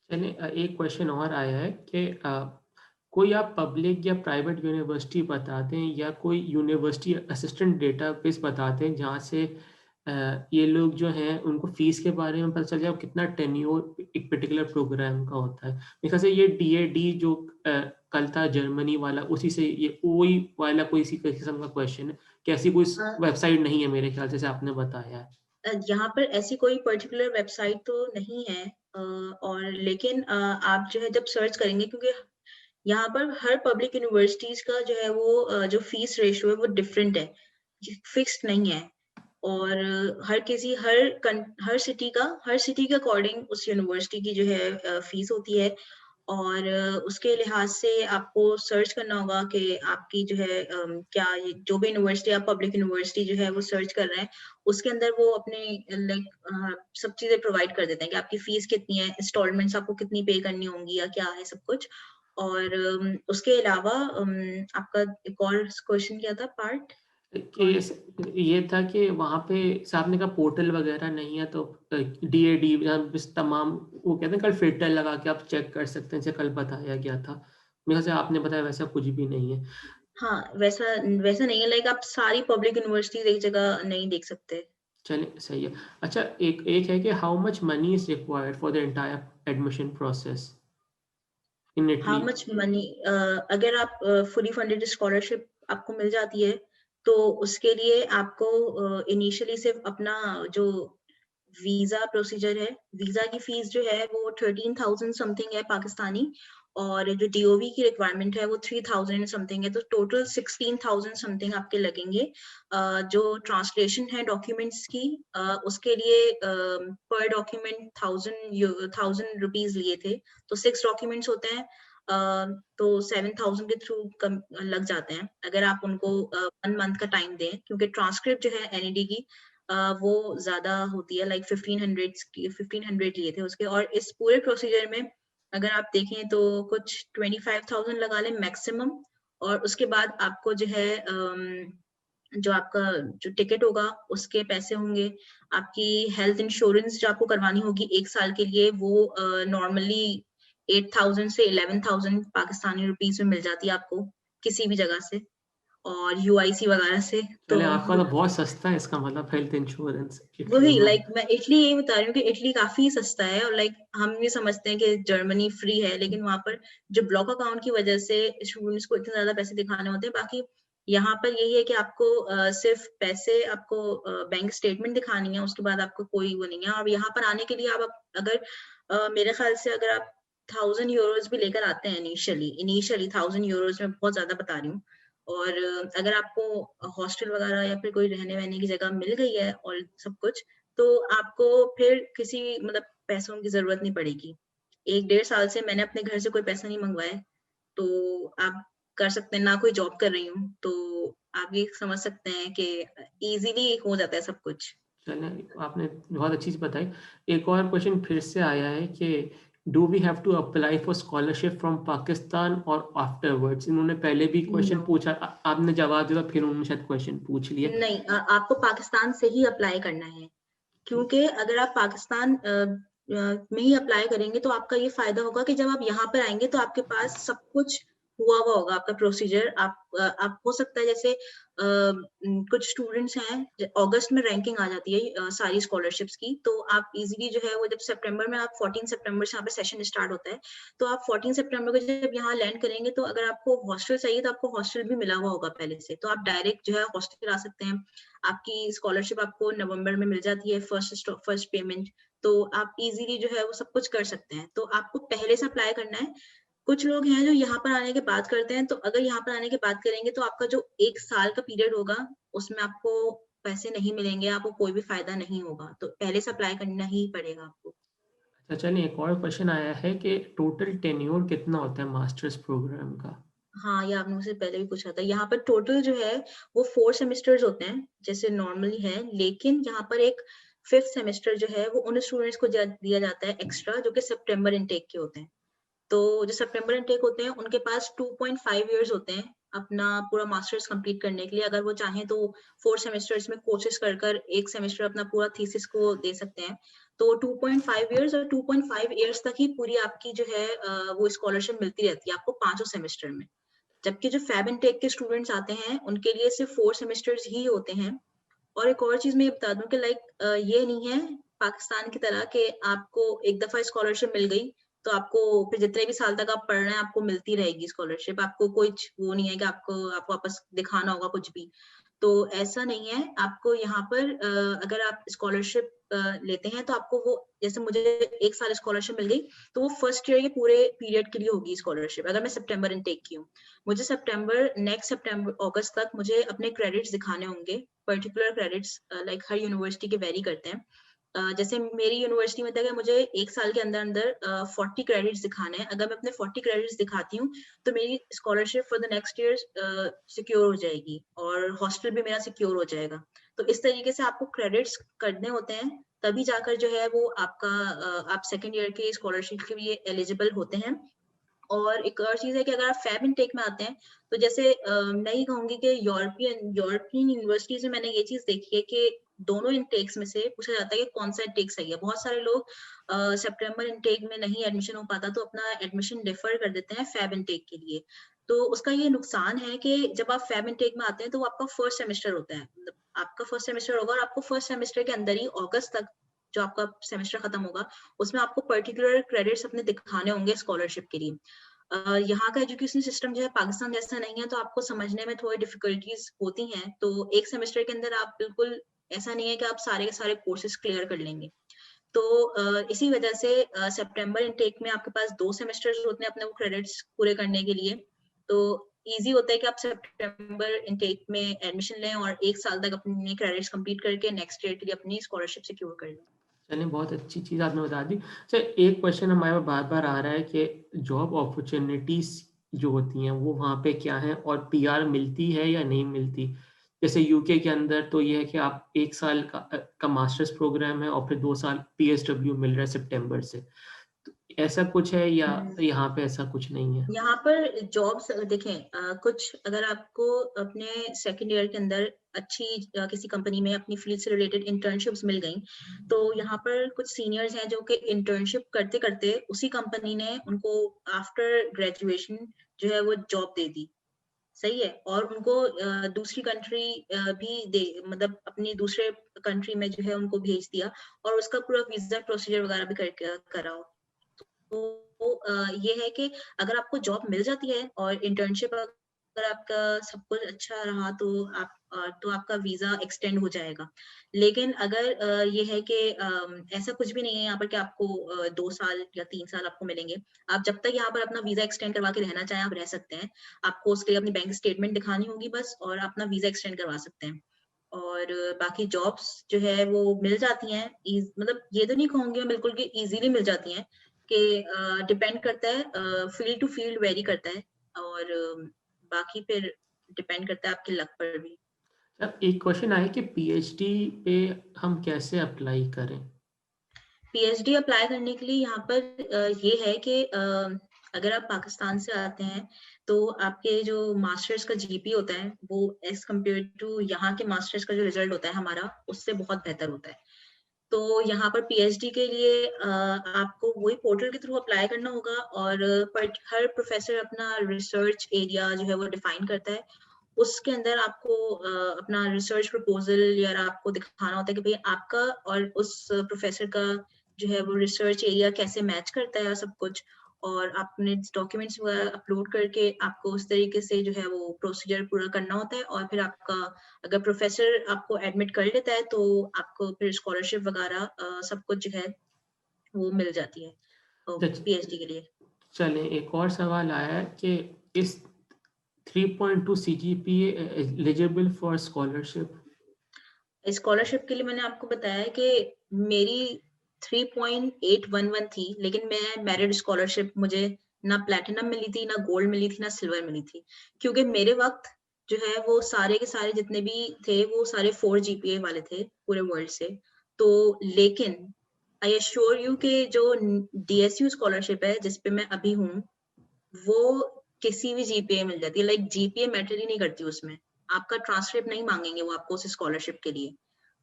चलिए, एक क्वेश्चन और आया है कि कोई आप पब्लिक या प्राइवेट यूनिवर्सिटी बता दें या कोई यूनिवर्सिटी असिस्टेंट डेटाबेस बता दें जहाँ से ये लोग जो हैं उनको फ़ीस के बारे में पता चल जाए और कितना टेन्योर एक पर्टिकुलर प्रोग्राम का होता है। मेरे ख़्याल से ये डीएडी जो कल था जर्मनी वाला, उसी से ये ओई वाला कोई इसी किस्म का क्वेश्चन है कि ऐसी कोई वेबसाइट नहीं है मेरे ख़्याल से जैसे आपने बताया है। यहाँ पर ऐसी कोई पर्टिकुलर वेबसाइट तो नहीं है, और लेकिन आप जो है जब सर्च करेंगे, क्योंकि यहाँ पर हर पब्लिक यूनिवर्सिटीज का जो है वो जो फीस रेशियो है वो डिफरेंट है, फिक्स्ड नहीं है। और हर सिटी के अकॉर्डिंग उस यूनिवर्सिटी की जो है फीस होती है। और उसके लिहाज से आपको सर्च करना होगा कि आपकी जो है क्या जो भी यूनिवर्सिटी, आप पब्लिक यूनिवर्सिटी जो है वो सर्च कर रहे हैं, उसके अंदर वो अपने लाइक सब चीजें प्रोवाइड कर देते हैं कि आपकी फीस कितनी है, इंस्टॉलमेंट्स आपको कितनी पे करनी होंगी या क्या है सब कुछ। और उसके अलावा आपका एक और क्वेश्चन क्या था पार्ट? कि ये था कि वहाँ पे साहब ने कहा पोर्टल वगैरह नहीं है तो डीएडी बस तमाम वो कहते हैं कल फिल्टर लगा के आप चेक कर सकते हैं, जैसे कल बताया गया था। मेरे ख्याल से आपने बताया वैसा कुछ भी नहीं है। हाँ, वैसा वैसा नहीं है, लाइक आप सारी पब्लिक यूनिवर्सिटीज एक जगह नहीं देख सकते। चलिए, सही है। अच्छा, एक एक है कि how much money is required for the entire admission process in how Italy? Much money, अगर आप फुली फंडेड स्कॉलरशिप आपको मिल जाती है, तो उसके लिए आपको इनिशियली सिर्फ अपना जो वीजा प्रोसीजर है, वीजा की फीस जो है वो 13,000 समथिंग है पाकिस्तानी। और जो DOV की रिक्वायरमेंट है वो 3000 समथिंग है, तो टोटल 16,000 समथिंग आपके लगेंगे। जो ट्रांसलेशन है डॉक्यूमेंट्स की, उसके लिए पर डॉक्यूमेंट 1000 रुपीज लिए थे, तो 6 डॉक्यूमेंट्स होते हैं, तो 7000 के थ्रू लग जाते हैं अगर आप उनको 1 मंथ का टाइम दें, क्योंकि ट्रांसक्रिप्ट जो है NED की वो ज्यादा होती है, लाइक 1500 लिए थे उसके। और इस पूरे प्रोसीजर में अगर आप देखें तो कुछ 25,000 लगा लें मैक्सिमम। और उसके बाद आपको जो है जो आपका जो टिकट होगा उसके पैसे होंगे, आपकी हेल्थ इंश्योरेंस जो आपको करवानी होगी 1 साल के लिए, वो नॉर्मली 8,000 से 11,000 पाकिस्तानी रुपीज में मिल जाती है आपको किसी भी जगह से, और UIC वगैरह से। तो चले आपका तो बहुत सस्ता है, इसका मतलब हेल्थ इंश्योरेंस इटली वही, में। लाइक मैं इटली यही बता रही हूँ कि इटली काफी सस्ता है, और लाइक हम ये समझते हैं कि जर्मनी फ्री है, लेकिन वहां पर जो ब्लॉक अकाउंट की वजह से स्टूडेंट्स को इतने ज्यादा पैसे दिखाने होते हैं। बाकी यहाँ पर यही है कि आपको सिर्फ पैसे, आपको बैंक स्टेटमेंट दिखानी है, उसके बाद आपको कोई वो नहीं है। और यहाँ पर आने के लिए आप अगर मेरे ख्याल से अगर आप 1,000 यूरोज भी लेकर आते हैं इनिशियली 1,000 यूरोज में बहुत ज्यादा बता रही हूँ, और अगर आपको हॉस्टल वगैरह या फिर कोई रहने वहने की जगह मिल गई है और सब कुछ, तो आपको फिर किसी मतलब पैसों की जरूरत नहीं पड़ेगी। 1 डेढ़ साल से मैंने अपने घर से कोई पैसा नहीं मंगवाया, तो आप कर सकते हैं। ना कोई जॉब कर रही हूँ, तो आप ये समझ सकते हैं कि इजीली हो जाता है सब कुछ। चलिए, आपने बहुत अच्छी चीज़ बताई। एक और क्वेश्चन फिर से आया है कि do we have to apply for scholarship from Pakistan और आफ्टरवर्ड्स? इन्होंने पहले भी क्वेश्चन नो, पूछा, आपने जवाब दिया, फिर उन्होंने शायद क्वेश्चन पूछ लिया। नहीं, आपको पाकिस्तान से ही अप्लाई करना है, क्योंकि अगर आप पाकिस्तान में ही अप्लाई करेंगे तो आपका ये फायदा होगा कि जब आप यहाँ पर आएंगे तो आपके पास सब कुछ हुआ हुआ होगा, आपका प्रोसीजर। आप हो सकता है जैसे कुछ स्टूडेंट्स हैं, अगस्त में रैंकिंग आ जाती है सारी स्कॉलरशिप्स की, तो आप इजीली जो है वो जब सितंबर में, आप 14 सितंबर से यहाँ पे सेशन स्टार्ट होता है, तो आप 14 सितंबर को जब यहाँ लैंड करेंगे, तो अगर आपको हॉस्टल चाहिए तो आपको हॉस्टल भी मिला हुआ होगा पहले से, तो आप डायरेक्ट जो है हॉस्टल आ सकते हैं। आपकी स्कॉलरशिप आपको नवंबर में मिल जाती है, फर्स्ट पेमेंट, तो आप इजीली जो है वो सब कुछ कर सकते हैं। तो आपको पहले से अप्लाई करना है। कुछ लोग हैं जो यहाँ पर आने के बाद करते हैं, तो अगर यहाँ पर आने के बाद करेंगे तो आपका जो 1 साल का पीरियड होगा उसमें आपको पैसे नहीं मिलेंगे, आपको कोई भी फायदा नहीं होगा, तो पहले से अप्लाई करना ही पड़ेगा आपको। अच्छा, चलिए एक और क्वेश्चन आया है कि टोटल टेन्योर कितना होता है मास्टर्स प्रोग्राम का? हाँ, ये आपने मुझसे पहले भी पूछा था। यहाँ पर टोटल जो है वो 4 सेमेस्टर्स होते हैं जैसे नॉर्मली है, लेकिन यहाँ पर एक 5th सेमेस्टर जो है वो उन स्टूडेंट्स को दिया जाता है एक्स्ट्रा, जो कि सितंबर इनटेक के होते हैं। तो जो सितंबर इनटेक होते हैं उनके पास 2.5 इयर्स होते हैं अपना पूरा मास्टर्स कंप्लीट करने के लिए। अगर वो चाहें तो 4 सेमेस्टर्स में कोशिश कर कर एक सेमेस्टर अपना पूरा थीसिस को दे सकते हैं। तो 2.5 इयर्स, और 2.5 इयर्स तक ही पूरी आपकी जो है वो स्कॉलरशिप मिलती रहती है आपको 5 सेमेस्टर में। जबकि जो फैब इनटेक के स्टूडेंट्स आते हैं उनके लिए सिर्फ 4 सेमेस्टर्स ही होते हैं। और एक और चीज मैं ये बता दूं कि लाइक ये नहीं है पाकिस्तान की तरह कि आपको एक दफा स्कॉलरशिप मिल गई तो आपको फिर जितने भी साल तक आप पढ़ रहे हैं आपको मिलती रहेगी स्कॉलरशिप, आपको कोई वो नहीं है कि आपको वापस दिखाना होगा कुछ भी। तो ऐसा नहीं है। आपको यहाँ पर अगर आप स्कॉलरशिप लेते हैं तो आपको वो, जैसे मुझे 1 साल स्कॉलरशिप मिल गई, तो वो फर्स्ट ईयर के पूरे पीरियड के लिए होगी स्कॉलरशिप। अगर मैं सितंबर इनटेक की हूँ, मुझे नेक्स्ट सितंबर अगस्त तक मुझे अपने क्रेडिट्स दिखाने होंगे, पर्टिकुलर क्रेडिट्स, लाइक हर यूनिवर्सिटी के वेरी करते हैं। जैसे मेरी यूनिवर्सिटी में था कि मुझे 1 साल के अंदर अंदर 40 क्रेडिट्स दिखाने हैं। अगर मैं अपने 40 क्रेडिट्स दिखाती हूँ तो मेरी scholarship for the next year secure हो जाएगी, और हॉस्टल भी मेरा सिक्योर हो जाएगा। तो इस तरीके से आपको क्रेडिट्स करने होते हैं, तभी जाकर जो है वो आपका आप सेकेंड ईयर के स्कॉलरशिप के लिए एलिजिबल होते हैं। और एक और चीज है कि अगर आप फैब इनटेक में आते हैं, तो जैसे मैं ये कहूंगी कि यूरोपियन यूनिवर्सिटीज में मैंने ये चीज देखी है कि दोनों इनटेक्स में से पूछा जाता है कि कौन सा इनटेक सही है। बहुत सारे लोग सितंबर इनटेक में नहीं एडमिशन हो पाता तो अपना एडमिशन डिफर कर देते हैं फैब इनटेक के लिए। तो उसका ये नुकसान है कि जब आप फैब इनटेक में आते हैं तो वो आपका फर्स्ट सेमेस्टर होता है, मतलब आपका फर्स्ट सेमेस्टर होगा, और आपको फर्स्ट सेमेस्टर के अंदर ही अगस्त तक जो आपका सेमेस्टर खत्म होगा उसमें आपको पर्टिकुलर क्रेडिट्स अपने दिखाने होंगे स्कॉलरशिप के लिए। यहाँ का एजुकेशन सिस्टम जो है पाकिस्तान जैसा नहीं है, तो आपको समझने में थोड़ी डिफिकल्टीज होती हैं। तो एक सेमेस्टर के अंदर आप बिल्कुल, ऐसा नहीं है कि आप सारे के सारे कोर्सेज क्लियर कर लेंगे। तो इसी वजह से सितंबर इनटेक में आपके पास 2 सेमेस्टर्स होते हैं अपने वो क्रेडिट्स पूरे करने के लिए। तो ईज़ी होता है कि आप सितंबर इनटेक में एडमिशन लें और 1 साल तक अपने क्रेडिट्स कंप्लीट करके नेक्स्ट ईयर के लिए अपनी स्कॉलरशिप सिक्योर कर लें। चलिए बहुत अच्छी चीज़ आपने बता दी। अच्छा, एक क्वेश्चन हमारे पास बार-बार आ रहा है कि जॉब अपॉर्च्युनिटीज़ जो होती हैं वो वहाँ पे क्या हैं और पीआर मिलती है या नहीं मिलती? जैसे यूके के अंदर तो ये है कि आप 1 साल का मास्टर्स प्रोग्राम है और फिर 2 साल पीएसडब्ल्यू मिल रहा है सितंबर से। तो ऐसा कुछ है या हुँ। यहाँ पे ऐसा कुछ नहीं है? यहाँ पर जॉब्स देखें कुछ अगर आपको अपने सेकंड ईयर के अंदर अच्छी किसी कंपनी में अपनी फील्ड से रिलेटेड इंटर्नशिप्स मिल गई, तो यहाँ पर कुछ सीनियर्स हैं जो कि इंटर्नशिप करते-करते उसी कंपनी ने उनको आफ्टर ग्रेजुएशन जो है वो जॉब दे दी। सही है? और उनको दूसरी कंट्री भी दे मतलब अपनी दूसरे कंट्री में जो है उनको भेज दिया और उसका पूरा वीज़ा प्रोसीजर वगैरह भी कर कराओ। तो ये है कि अगर आपको जॉब मिल जाती है और इंटर्नशिप अगर आपका सब कुछ अच्छा रहा तो आपका वीज़ा एक्सटेंड हो जाएगा। लेकिन अगर ये है कि ऐसा कुछ भी नहीं है यहाँ पर कि आपको 2 साल या 3 साल आपको मिलेंगे। आप जब तक यहाँ पर अपना वीज़ा एक्सटेंड करवा के रहना चाहें, आप रह सकते हैं। आपको उसके लिए अपनी बैंक स्टेटमेंट दिखानी होगी बस और अपना वीज़ा एक्सटेंड करवा सकते हैं। और बाकी जॉब्स जो है वो मिल जाती हैं मतलब ये तो नहीं कहूँगी मैं बिल्कुल कि ईज़िली मिल जाती हैं कि डिपेंड करता है फील्ड टू फील्ड वेरी करता है और बाकी फिर डिपेंड करता है आपके लक पर भी। अब एक क्वेश्चन आया कि पीएचडी पे हम कैसे अप्लाई करें? पीएचडी अप्लाई करने के लिए यहाँ पर ये है कि अगर आप पाकिस्तान से आते हैं तो आपके जो मास्टर्स का जीपी होता है वो एज़ कम्पेयर टू यहाँ के मास्टर्स का जो रिजल्ट होता है हमारा उससे बहुत बेहतर होता है। तो यहाँ पर पीएचडी के लिए आपको वही पोर्टल के थ्रू अप्लाई करना होगा और बट हर प्रोफेसर अपना रिसर्च एरिया जो है वो डिफाइन करता है। उसके अंदर आपको अपना रिसर्च प्रपोज़ल या आपको दिखाना होता है कि भई आपका और उस प्रोफेसर का जो है वो रिसर्च एरिया कैसे मैच करता है सब कुछ और आपने डॉक्यूमेंट्स वगैरह अपलोड करके आपको उस तरीके से जो है वो प्रोसीजर पूरा करना होता है और फिर आपका अगर प्रोफेसर आपको एडमिट कर लेता है तो आपको फिर स्कॉलरशिप वगैरह सब कुछ जो है वो मिल जाती है पीएचडी के लिए। चलें, एक और सवाल आया है कि इस 3.2 CGPA eligible for scholarship? Scholarship के लिए मैंने आपको बताया कि मेरी 3.811 थी, लेकिन मैं मेरिट स्कॉलरशिप मुझे ना प्लैटिनम मिली थी, ना गोल्ड मिली थी, ना सिल्वर मिली थी। क्योंकि मेरे वक़्त जो है वो सारे के सारे जितने भी थे, वो सारे 4 जीपीए वाले थे पूरे वर्ल्ड से। तो लेकिन आई एश्योर यू कि जो डीएसयू स्कॉलरशिप है, जिस पे मैं अभी हूँ, वो किसी भी जीपीए मिल जाती है। लाइक जीपीए मैटर ही नहीं करती उसमें। आपका ट्रांसक्रिप्ट नहीं माँगेंगे वो आपको उस स्कॉलरशिप के लिए।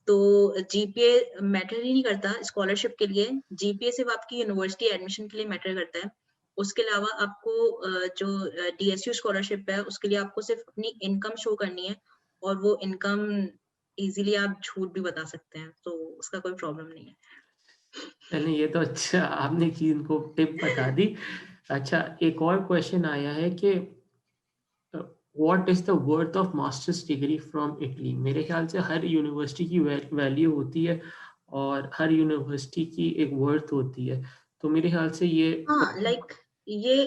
तो जीपीए मैटर ही नहीं करता स्कॉलरशिप के लिए। जीपीए सिर्फ़ आपकी यूनिवर्सिटी एडमिशन के लिए मैटर करता है। उसके अलावा आपको जो डीएसयू स्कॉलरशिप है, उसके लिए आपको सिर्फ़ अपनी इनकम शो करनी है और वो इनकम ईज़िली आप झूठ भी बता सकते हैं, तो उसका कोई प्रॉब्लम नहीं है। चलिए, ये तो अच्छा आपने चीज़ इनको टिप बता दी। अच्छा, एक और क्वेश्चन आया है कि what is the worth of masters degree from Italy? मेरे ख्याल से हर यूनिवर्सिटी की वैल्यू होती है और हर यूनिवर्सिटी की एक वर्थ होती है। तो मेरे ख्याल से ये हाँ, लाइक ये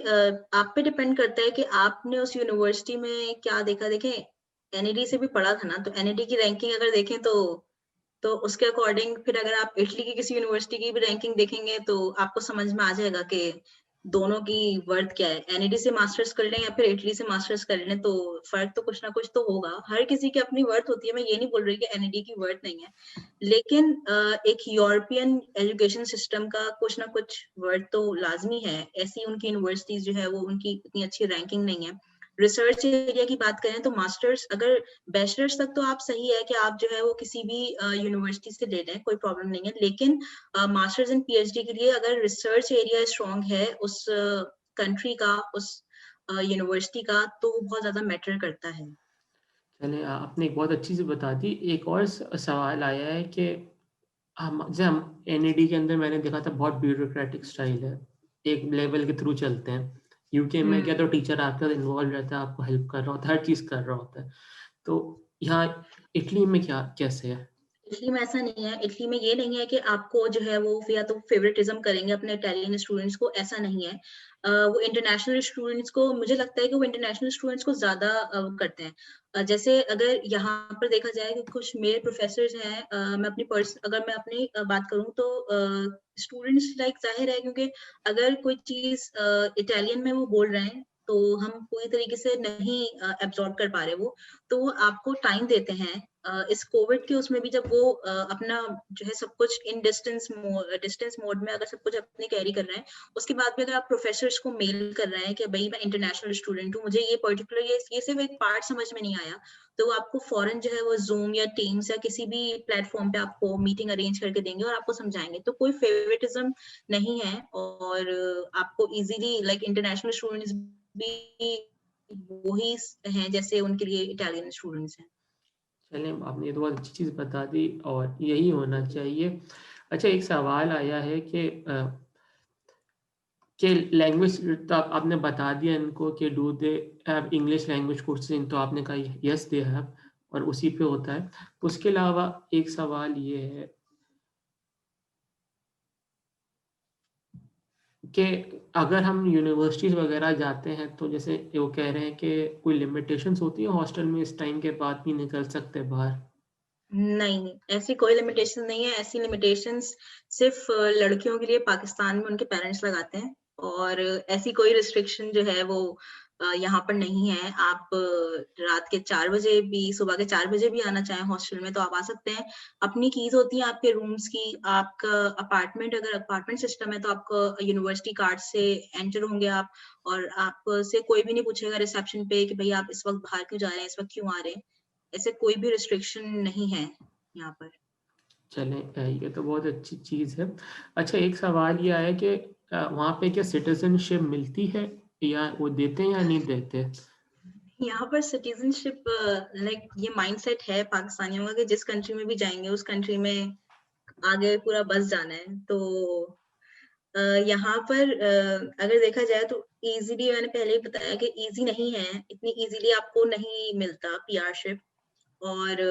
आप पे डिपेंड करता है कि आपने उस यूनिवर्सिटी में क्या देखा। देखें, एनईडी से भी पढ़ा था ना, तो एनईडी की रैंकिंग अगर देखें तो उसके अकॉर्डिंग फिर अगर आप इटली की किसी यूनिवर्सिटी की भी रैंकिंग देखेंगे तो आपको समझ में आ जाएगा कि दोनों की वर्थ क्या है। एनईडी से मास्टर्स कर लें या फिर इटली से मास्टर्स कर लें तो फ़र्क तो कुछ ना कुछ तो होगा। हर किसी की अपनी वर्थ होती है, मैं ये नहीं बोल रही कि एनईडी की वर्थ नहीं है। लेकिन एक यूरोपियन एजुकेशन सिस्टम का कुछ ना कुछ वर्थ तो लाज़मी है। ऐसी उनकी यूनिवर्सिटीज़ जो है वो उनकी इतनी अच्छी रैंकिंग नहीं है। रिसर्च एरिया की बात करें तो मास्टर्स अगर बैचलर्स तक तो आप सही है कि आप जो है वो किसी भी यूनिवर्सिटी से ले लें, कोई प्रॉब्लम नहीं है। लेकिन मास्टर्स एंड पीएचडी के लिए अगर रिसर्च एरिया स्ट्रॉन्ग है उस कंट्री का, उस यूनिवर्सिटी का, तो वो बहुत ज़्यादा मैटर करता है। चलिए, आपने एक बहुत अच्छी चीज़ बता दी। एक और सवाल आया है कि हम एनईडी के अंदर मैंने देखा था बहुत ब्यूरोक्रेटिक स्टाइल है। एक लेवल के थ्रू चलते हैं। यूके में क्या हुँ। तो टीचर आपके साथ इन्वॉल्व रहता है, आपको हेल्प कर रहा होता है, हर चीज़ कर रहा होता है। तो यहाँ इटली में क्या कैसे है? इटली में ऐसा नहीं है। इटली में ये नहीं है कि आपको जो है वो या तो फेवरेटिज्म करेंगे अपने इटालियन स्टूडेंट्स को, ऐसा नहीं है। वो इंटरनेशनल स्टूडेंट्स को, मुझे लगता है कि वो इंटरनेशनल स्टूडेंट्स को ज़्यादा करते हैं। जैसे अगर यहाँ पर देखा जाए कि कुछ मेल प्रोफेसर्स हैं, अगर मैं अपनी बात करूँ तो स्टूडेंट्स लाइक ज़ाहिर है, क्योंकि अगर कोई चीज़ इटालियन में वो बोल रहे हैं, तो हम पूरी तरीके से नहीं एब्ज़ॉर्ब कर पा रहे वो, तो वो आपको टाइम देते हैं। इस कोविड के उसमें भी जब वो अपना जो है सब कुछ इन डिस्टेंस मोड में अगर सब कुछ अपने कैरी कर रहे हैं, उसके बाद भी अगर आप प्रोफेसर्स को मेल कर रहे हैं कि भाई मैं इंटरनेशनल स्टूडेंट हूँ, मुझे ये पर्टिकुलर ये सिर्फ एक पार्ट समझ में नहीं आया, तो वो आपको फौरन जो है वो जूम या टीम्स या किसी भी प्लेटफॉर्म पे आपको मीटिंग अरेंज करके देंगे और आपको समझाएंगे। तो कोई फेवरेटिज्म नहीं है, और आपको इजीली लाइक इंटरनेशनल स्टूडेंट्स भी वही हैं जैसे उनके लिए इटालियन स्टूडेंट्स हैं। चलें, आपने ये तो बहुत अच्छी चीज़ बता दी और यही होना चाहिए। अच्छा, एक सवाल आया है कि लैंग्वेज तो आपने बता दिया इनको कि do they have English language courses, तो आपने कहा येस दे हैव और उसी पे होता है। उसके अलावा एक सवाल ये है कि अगर हम यूनिवर्सिटीज़ वगैरह जाते हैं तो जैसे वो कह रहे हैं कि कोई लिमिटेशंस होती है हॉस्टल में, इस टाइम के बाद नहीं निकल सकते बाहर? नहीं, ऐसी कोई लिमिटेशन नहीं है। ऐसी लिमिटेशंस सिर्फ़ लड़कियों के लिए पाकिस्तान में उनके पेरेंट्स लगाते हैं, और ऐसी कोई रिस्ट्रिक्शन जो है वो यहाँ पर नहीं है। आप रात के 4 बजे भी, सुबह के 4 बजे भी आना चाहें हॉस्टल में तो आप आ सकते हैं। अपनी कीज़ होती हैं आपके रूम्स की। आपका अपार्टमेंट, अगर अपार्टमेंट सिस्टम है तो आपको यूनिवर्सिटी कार्ड से एंटर होंगे आप, और आपसे कोई भी नहीं पूछेगा रिसेप्शन पे कि भई आप इस वक़्त बाहर क्यों जा रहे हैं, इस वक़्त क्यों आ रहे हैं? ऐसे कोई भी रिस्ट्रिक्शन नहीं है यहाँ पर। चलें, ये तो बहुत अच्छी चीज़ है। अच्छा, एक सवाल ये आया कि वहाँ पे क्या सिटीज़नशिप मिलती है या वो देते हैं या नहीं देते? यहाँ पर सिटीज़नशिप लाइक ये माइंडसेट है पाकिस्तानियों का कि जिस कंट्री में भी जाएँगे उस कंट्री में आगे पूरा बस जाना है। तो यहाँ पर अगर देखा जाए तो ईज़िली, मैंने पहले ही बताया कि ईज़ी नहीं है, इतनी ईज़िली आपको नहीं मिलता पीआरशिप, और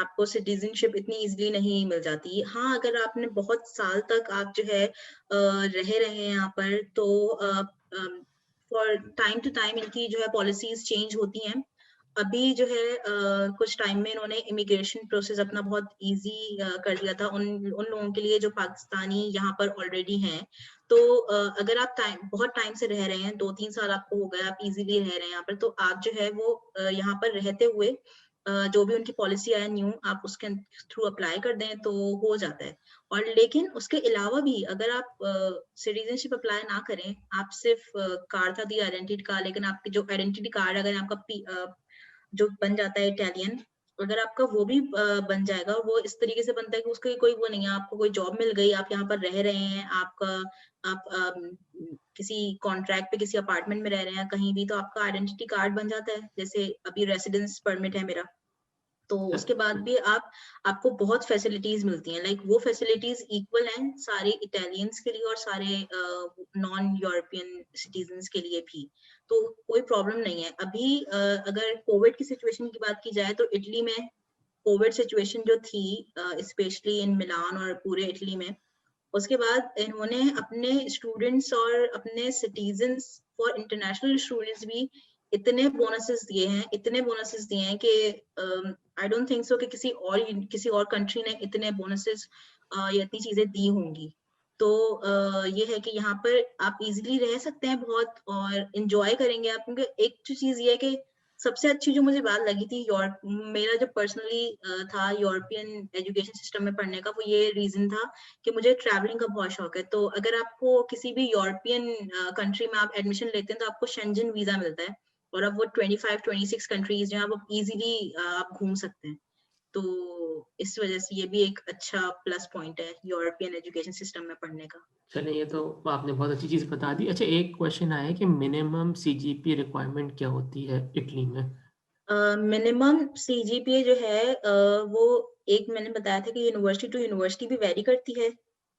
आपको सिटीज़नशिप इतनी ईज़िली नहीं मिल जाती। हाँ, अगर आपने बहुत साल तक आप जो है रह रहे हैं यहाँ पर, तो फॉर टाइम टू टाइम इनकी जो है पॉलिसीज़ चेंज होती हैं। अभी जो है कुछ टाइम में इन्होंने इमिग्रेशन प्रोसेस अपना बहुत ईज़ी कर दिया था उन उन लोगों के लिए जो पाकिस्तानी यहाँ पर ऑलरेडी हैं। तो अगर आप बहुत टाइम से रह रहे हैं, 2-3 साल आपको हो गए, आप ईज़िली रह रहे हैं यहाँ पर, तो आप जो है वो यहाँ पर रहते हुए जो भी उनकी पॉलिसी आया न्यू, आप उसके थ्रू अप्लाई कर दें तो हो जाता है। और लेकिन उसके अलावा भी अगर आप सिटीज़नशिप अप्लाई ना करें, आप सिर्फ़ कार्ड था दिया आइडेंटिटी कार्ड, लेकिन आपकी जो आइडेंटिटी कार्ड अगर आपका जो बन जाता है इटालियन, अगर आपका वो भी बन जाएगा, वो इस तरीके से बनता है कि उसका कोई वो नहीं है, आपको कोई जॉब मिल गई, आप यहाँ पर रह रहे हैं, आप किसी कॉन्ट्रैक्ट पे किसी अपार्टमेंट में रह रहे हैं कहीं भी, तो आपका आइडेंटिटी कार्ड बन जाता है। जैसे अभी रेसिडेंस परमिट है मेरा, तो उसके बाद भी आपको बहुत फैसिलिटीज मिलती हैं। लाइक वो फैसिलिटीज इक्वल हैं सारे इटालियंस के लिए और सारे नॉन यूरोपियन सिटीजन्स के लिए भी, तो कोई प्रॉब्लम नहीं है। अभी अगर कोविड की सिचुएशन की बात की जाए तो इटली में कोविड सिचुएशन जो थी, स्पेशली इन मिलान और पूरे इटली में, उसके बाद इन्होंने अपने स्टूडेंट्स और अपने सिटीजन्स फॉर इंटरनेशनल स्टूडेंट्स भी इतने बोनसेस दिए हैं कि आई डोंट थिंक सो कि किसी और कंट्री ने इतने बोनसेस या इतनी चीजें दी होंगी। तो ये है कि यहाँ पर आप इजीली रह सकते हैं बहुत और इंजॉय करेंगे आप, क्योंकि एक जो चीज ये है कि सबसे अच्छी जो मुझे बात लगी थी यूरोप, मेरा जो पर्सनली था यूरोपियन एजुकेशन सिस्टम में पढ़ने का, वो ये रीजन था कि मुझे ट्रैवलिंग का बहुत शौक है। तो अगर आपको किसी भी यूरोपियन कंट्री में आप एडमिशन लेते हैं तो आपको शेंजन वीजा मिलता है, और अब वो 25-26 कंट्रीज जहाँ आप इजीली आप घूम सकते हैं। तो इस वजह से ये भी एक अच्छा प्लस पॉइंट है यूरोपियन एजुकेशन सिस्टम में पढ़ने का। चलिए, ये तो आपने बहुत अच्छी चीज़ बता दी। अच्छा, एक क्वेश्चन आया है कि मिनिमम सीजीपीए रिक्वायरमेंट क्या होती है इटली में? मिनिमम सीजीपीए जो है वो, एक मैंने बताया था कि यूनिवर्सिटी टू यूनिवर्सिटी भी वेरी करती है,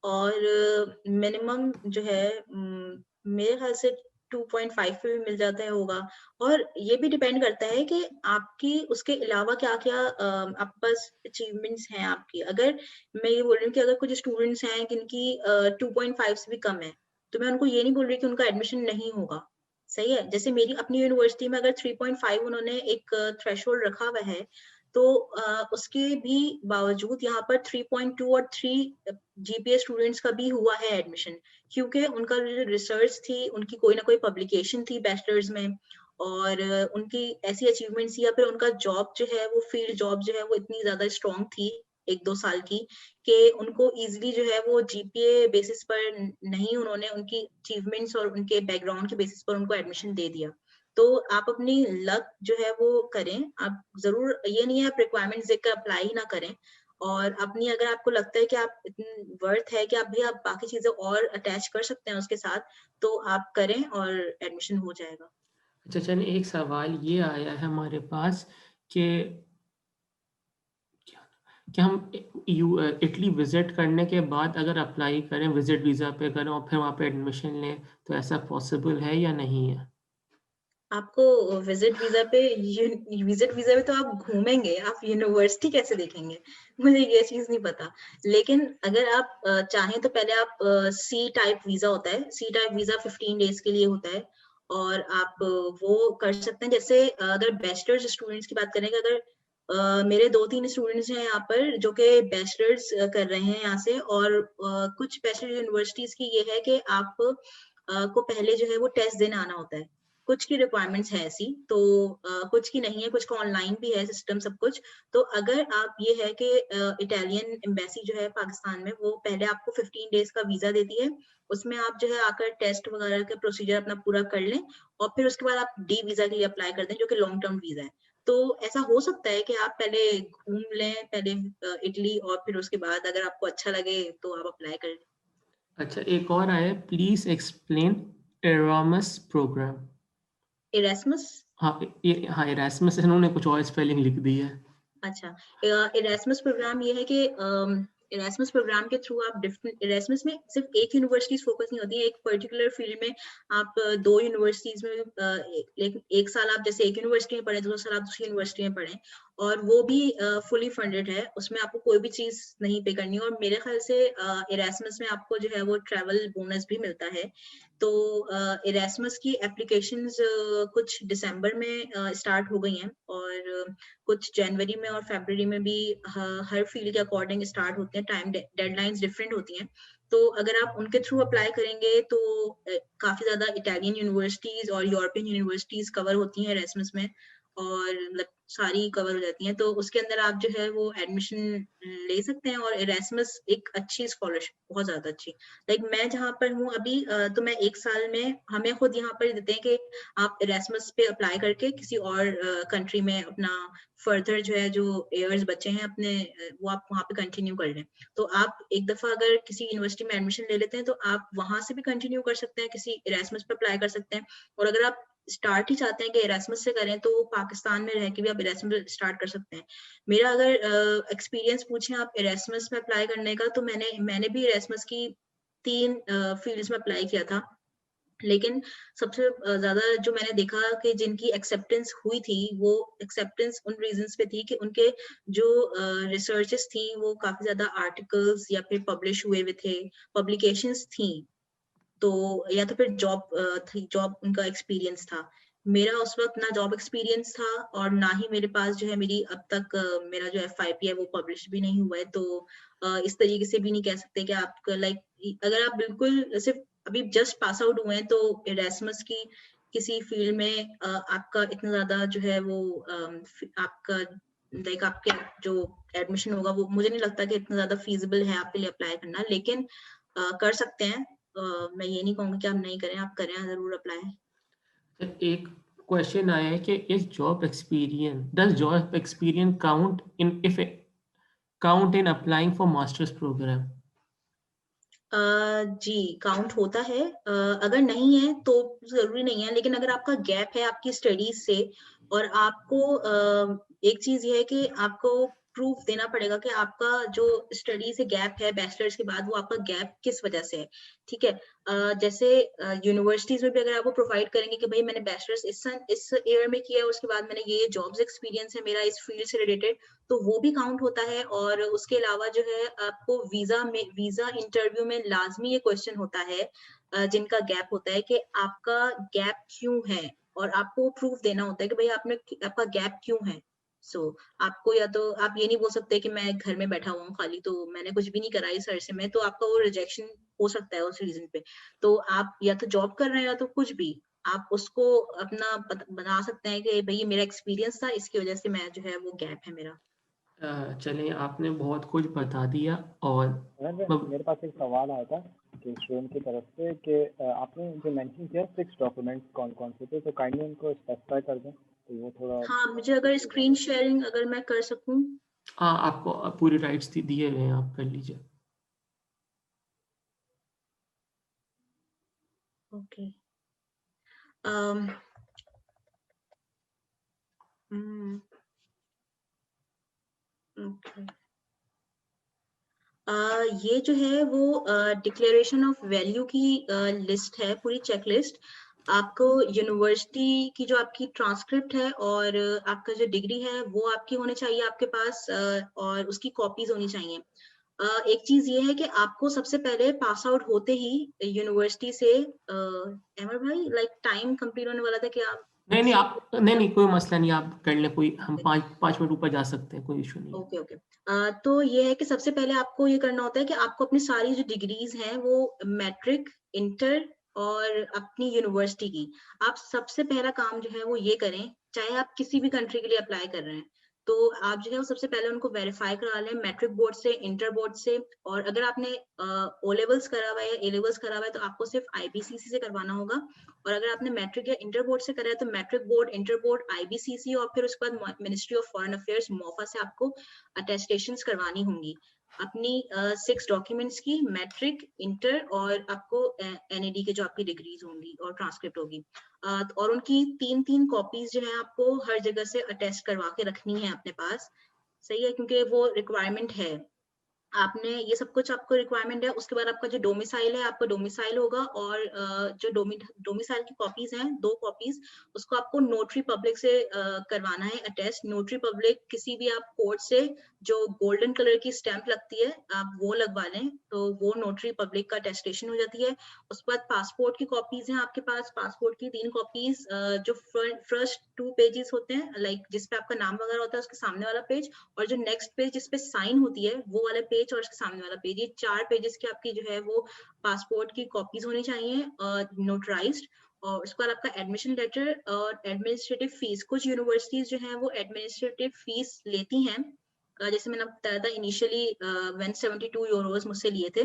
और मिनिमम जो है मेरे ख्याल से 2.5 पे भी मिल जाता है होगा। और ये भी डिपेंड करता है कि आपकी उसके अलावा क्या-क्या आपके पास अचीवमेंट्स हैं आपकी। अगर मैं ये बोल रही हूँ कि अगर कुछ स्टूडेंट्स हैं जिनकी 2.5 से भी कम है, तो मैं उनको ये नहीं बोल रही कि उनका एडमिशन नहीं होगा, सही है? जैसे मेरी अपनी यूनिवर्सिटी में अगर 3.5 उन्होंने एक थ्रेशोल्ड रखा हुआ है, तो उसके भी बावजूद यहाँ पर 3.2 और 3 जीपीए स्टूडेंट्स का भी हुआ है एडमिशन, क्योंकि उनका जो रिसर्च थी, उनकी कोई ना कोई पब्लिकेशन थी बैचलर्स में, और उनकी ऐसी अचीवमेंट्स थी, या फिर उनका जॉब जो है, वो फील्ड जॉब जो है, वो इतनी ज्यादा स्ट्रॉन्ग थी 1-2 साल की, कि उनको इजीली जो है वो जीपीए बेसिस पर नहीं, उन्होंने उनकी अचीवमेंट्स और उनके बैकग्राउंड के बेसिस पर उनको एडमिशन दे दिया। तो आप अपनी लक जो है वो करें। आप जरूर, ये नहीं है आप रिक्वायरमेंट्स देखकर अप्लाई ही ना करें, और अपनी अगर आपको लगता है कि आप इतनी वर्थ है कि आप बाकी चीजें और अटैच कर सकते हैं उसके साथ, तो आप करें और एडमिशन हो जाएगा। अच्छा चलिए, एक सवाल ये आया है हमारे पास कि क्या हम इटली विजिट करने के बाद अगर अप्लाई करें, विजिट वीज़ा पे करें और फिर वहाँ पे एडमिशन लें, तो ऐसा पॉसिबल है या नहीं है? आपको विजिट वीजा पे तो आप घूमेंगे, आप यूनिवर्सिटी कैसे देखेंगे? मुझे ये चीज नहीं पता। लेकिन अगर आप चाहें तो पहले आप सी टाइप वीजा होता है, सी टाइप वीजा 15 डेज के लिए होता है, और आप वो कर सकते हैं। जैसे अगर बैचलर्स स्टूडेंट्स की बात करें, अगर मेरे 2-3 स्टूडेंट्स हैं यहाँ पर जो कि बैचलर्स कर रहे हैं यहाँ से, और कुछ बैचलर यूनिवर्सिटीज की ये है कि आप को पहले जो है वो टेस्ट देने आना होता है। कुछ की रिक्वायरमेंट्स है ऐसी, तो कुछ की नहीं है, कुछ का ऑनलाइन भी है सिस्टम सब कुछ। तो अगर आप, ये है कि इटालियन एम्बेसी जो है पाकिस्तान में, वो पहले आपको 15 डेज का वीजा देती है। उसमें आप जो है आकर टेस्ट वगैरह का प्रोसीजर अपना पूरा कर लें, और फिर उसके बाद आप डी वीजा के लिए अप्लाई कर दें, जो कि लॉन्ग टर्म वीजा है। तो ऐसा हो सकता है कि आप पहले घूम लें, पहले इटली, और फिर उसके बाद अगर आपको अच्छा लगे तो आप अप्लाई कर लें। अच्छा, एक और आया है, प्लीज़ एक्सप्लेन एरास्मस प्रोग्राम। इरेस्मस। हाँ, ये हाँ, एरास्मस इन्होंने कुछ और स्पेलिंग लिख दी है। अच्छा, इरेस्मस प्रोग्राम ये है कि इरेस्मस प्रोग्राम के थ्रू आप डिफरेंट, इरेस्मस में सिर्फ एक यूनिवर्सिटीज फोकस नहीं होती है, एक पर्टिकुलर फील्ड में आप 2 यूनिवर्सिटीज में एक साल आप जैसे एक यूनिवर्सिटी में पढ़े, 2 साल आप दूसरी यूनिवर्सिटी में पढ़े, और वो भी फुली फंडेड है, उसमें आपको कोई भी चीज नहीं पे करनी है। और मेरे ख्याल से इरेस्मस में आपको जो है वो ट्रैवल बोनस भी मिलता है। तो इरेस्मस की एप्लीकेशंस कुछ दिसंबर में स्टार्ट हो गई हैं, और कुछ जनवरी में और फरवरी में भी हर फील्ड के अकॉर्डिंग स्टार्ट होते हैं, टाइम डेडलाइंस डिफरेंट होती हैं। तो अगर आप उनके थ्रू अप्लाई करेंगे तो काफी ज्यादा इटालियन यूनिवर्सिटीज और यूरोपियन यूनिवर्सिटीज कवर होती हैं एरास्मस में, और मतलब सारी कवर हो जाती हैं। तो उसके अंदर आप जो है वो एडमिशन ले सकते हैं, और एरास्मस एक अच्छी स्कॉलरशिप, बहुत ज्यादा अच्छी। लाइक मैं जहाँ पर हूँ अभी, तो मैं एक साल में, हमें खुद यहाँ पर देते हैं कि आप एरास्मस पे अप्लाई करके किसी और कंट्री में अपना फर्दर जो है, जो ईयर्स बचे हैं अपने, वो आप वहाँ पे कंटिन्यू कर लें। तो आप एक दफा अगर किसी यूनिवर्सिटी में एडमिशन ले लेते हैं, तो आप वहां से भी कंटिन्यू कर सकते हैं, किसी इरेस्मस पे अप्लाई कर सकते हैं। और अगर आप स्टार्ट ही चाहते हैं कि इरेस्मस से करें, तो पाकिस्तान में रह के भी आप इरेस्मस स्टार्ट कर सकते हैं। मेरा अगर एक्सपीरियंस पूछें आप इरेस्मस में अप्लाई करने का, तो मैंने भी इरेस्मस की 3 फील्ड्स में अप्लाई किया था। लेकिन सबसे ज्यादा जो मैंने देखा कि जिनकी एक्सेप्टेंस हुई थी, वो एक्सेप्टेंस उन रीजंस पे थी कि उनके जो रिसर्चेस थी, वो काफी ज्यादा आर्टिकल्स या फिर पब्लिश हुए हुए थे, पब्लिकेशंस थी। तो या तो फिर जॉब उनका एक्सपीरियंस था। मेरा उस वक्त ना जॉब एक्सपीरियंस था, और ना ही मेरे पास जो है, मेरी अब तक मेरा जो FYP है वो पब्लिश भी नहीं हुआ है। तो इस तरीके से भी नहीं कह सकते कि आप लाइक, अगर आप बिल्कुल सिर्फ अभी जस्ट पास आउट हुए हैं, तो इरेस्मस की किसी फील्ड में आपका इतना ज्यादा जो है वो आपका लाइक आपके जो एडमिशन होगा, वो मुझे नहीं लगता कि इतना ज्यादा फीजिबल है आपके लिए अप्लाई करना। लेकिन कर सकते हैं। मैं ये नहीं कहूंगी कि आप नहीं करें, आप करें जरूर अप्लाई। एक क्वेश्चन आया है कि is job experience does job experience count in applying for masters program? जी, काउंट होता है। अगर नहीं है तो जरूरी नहीं है, लेकिन अगर आपका गैप है आपकी स्टडीज से, और आपको एक चीज ये है कि आपको प्रूफ देना पड़ेगा कि आपका जो स्टडी से गैप है बैचलर्स के बाद, वो आपका गैप किस वजह से है, ठीक है। जैसे यूनिवर्सिटीज में भी अगर आपको प्रोवाइड करेंगे कि भाई मैंने बैचलर्स इस ईयर में किया है, उसके बाद मैंने ये जॉब्स एक्सपीरियंस है मेरा इस फील्ड से रिलेटेड, तो वो भी काउंट होता है। और उसके अलावा जो है आपको वीजा इंटरव्यू में लाजमी ये क्वेश्चन होता है जिनका गैप होता है कि आपका गैप क्यों है, और आपको प्रूफ देना होता है कि भाई आपका गैप क्यों है। आपको या तो आप ये नहीं बोल सकते कि मैं घर में बैठा हुआ हूँ खाली, तो मैंने कुछ भी नहीं करा इस अरसे में, तो आपका वो रिजेक्शन हो सकता है उस रीजन पे। तो आप या तो जॉब कर रहे हैं या तो कुछ भी, आप उसको अपना बना सकते हैं कि भाई ये मेरा एक्सपीरियंस था, इसकी वजह से मैं जो है वो गैप है मेरा। चलिए आपने बहुत कुछ बता दिया। और मेरे पास एक सवाल आया था कि स्टूडेंट की तरफ से कि आपने जो मेंशन किया 6 डॉक्यूमेंट्स कौन-कौन से थे, तो काइंडली उनको स्पेसिफाई कर दें, तो वो थोड़ा। हाँ, मुझे अगर स्क्रीन शेयरिंग अगर मैं कर सकूं। हाँ, आपको पूरी राइट्स दिए हुए हैं, आप कर लीजिए। ओके। ओके। ये जो है वो डिक्लेरेशन ऑफ वैल्यू की लिस्ट है, पूरी चेकलिस्ट। आपको यूनिवर्सिटी की जो आपकी ट्रांसक्रिप्ट है और आपका जो डिग्री है वो आपकी होनी चाहिए आपके पास, और उसकी कॉपीज होनी चाहिए। एक चीज ये है कि आपको सबसे पहले पास आउट होते ही यूनिवर्सिटी से, अमर भाई लाइक टाइम कंप्लीट होने वाला था कि आप नहीं आप नहीं कोई मसला नहीं, आप कर लें, कोई हम 5 मिनट ऊपर जा सकते हैं, कोई इशू नहीं है। Okay okay. तो ये है कि सबसे पहले आपको ये करना होता है कि आपको अपनी सारी जो डिग्रीज हैं वो मैट्रिक, इंटर और अपनी यूनिवर्सिटी की, आप सबसे पहला काम जो है वो ये करें, चाहे आप किसी भी कंट्री के लिए अप्लाई कर रहे हैं, तो आप जो है वो सबसे पहले उनको वेरीफाई करा लें मैट्रिक बोर्ड से, इंटर बोर्ड से। और अगर आपने ओ लेवल्स करा हुआ है या ए लेवल्स करा हुआ है तो आपको सिर्फ आईबीसीसी से करवाना होगा। और अगर आपने मैट्रिक या इंटर बोर्ड से करा है तो matric board, inter board, IBCC, और फिर उसके बाद ministry of foreign affairs MOFA से आपको अटेस्टेशंस करवानी होंगी अपनी 6 डॉक्यूमेंट्स की, मैट्रिक, इंटर, और आपको एनईडी के जो आपकी डिग्रीज होंगी और ट्रांसक्रिप्ट होगी। और उनकी 3-3 कॉपीज जो है आपको हर जगह से अटेस्ट करवा के रखनी है अपने पास। सही है, क्योंकि वो रिक्वायरमेंट है। आपने ये सब कुछ आपको रिक्वायरमेंट है। उसके बाद आपका जो डोमिसाइल है, आपका डोमिसाइल होगा, और जो डोमिसाइल की कॉपीज हैं 2 कॉपीज, उसको आपको नोटरी पब्लिक से करवाना है अटेस्ट। नोटरी पब्लिक किसी भी आप कोर्ट से जो गोल्डन कलर की स्टैंप लगती है आप वो लगवा लें, तो वो नोटरी पब्लिक का अटेस्टेशन हो जाती है। उसके बाद पासपोर्ट की कॉपीज हैं आपके पास, पासपोर्ट की 3 कॉपीज, जो फर्स्ट 2 पेजेस होते हैं लाइक जिसपे आपका नाम वगैरह होता है उसके सामने वाला पेज, और जो नेक्स्ट पेज जिसपे साइन होती है वो वाला पेज, और उसके सामने वाला पेज, ये 4 पेजेस की आपकी जो है वो पासपोर्ट की कॉपीज होनी चाहिए नोटराइज्ड। और उसके बाद आपका एडमिशन लेटर और एडमिनिस्ट्रेटिव फीस। कुछ यूनिवर्सिटीज जो है वो एडमिनिस्ट्रेटिव फीस लेती हैं, जैसे मैंने बताया था इनिशियली 172 यूरोज मुझसे लिए थे।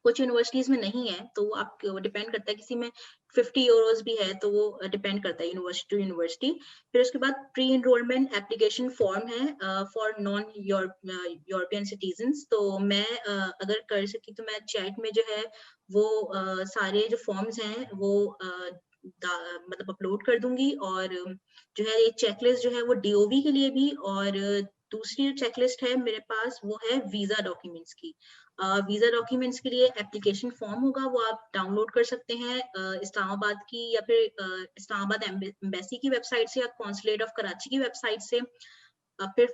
कुछ यूनिवर्सिटीज में नहीं है, तो वो आपको डिपेंड करता है, किसी में 50 यूरोज भी है, तो वो डिपेंड करता है यूनिवर्सिटी टू यूनिवर्सिटी। फिर उसके बाद प्री एनरोलमेंट एप्लीकेशन फॉर्म है फॉर नॉन यूरोपियन सिटीजन्स। तो मैं अगर कर सकी तो मैं चैट में जो है वो सारे जो फॉर्म्स हैं वो मतलब अपलोड कर दूंगी। और जो है ये चेकलिस्ट जो है वो डीओवी के लिए भी, और दूसरी चेकलिस्ट है मेरे पास वो है वीजा डॉक्यूमेंट्स की। वीजा डॉक्यूमेंट्स के लिए एप्लीकेशन फॉर्म होगा, वो आप डाउनलोड कर सकते हैं इस्लामाबाद की या फिर इस्लामाबाद एम्बेसी की वेबसाइट से या कॉन्सुलेट ऑफ कराची की वेबसाइट से। फिर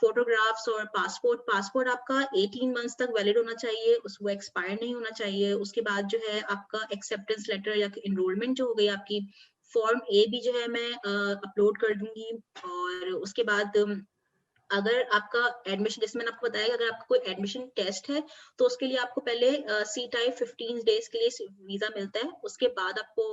फोटोग्राफ्स और पासपोर्ट आपका 18 मंथ्स तक वैलिड होना चाहिए, वो एक्सपायर नहीं होना चाहिए। उसके बाद जो है आपका एक्सेप्टेंस लेटर या एनरोलमेंट जो हो गई आपकी, फॉर्म ए भी जो है मैं अपलोड कर दूंगी। और उसके बाद अगर आपका एडमिशन, जैसे मैंने आपको बताया कि अगर आपका कोई एडमिशन टेस्ट है तो उसके लिए आपको पहले सी टाइप 15 डेज के लिए वीजा मिलता है। उसके बाद आपको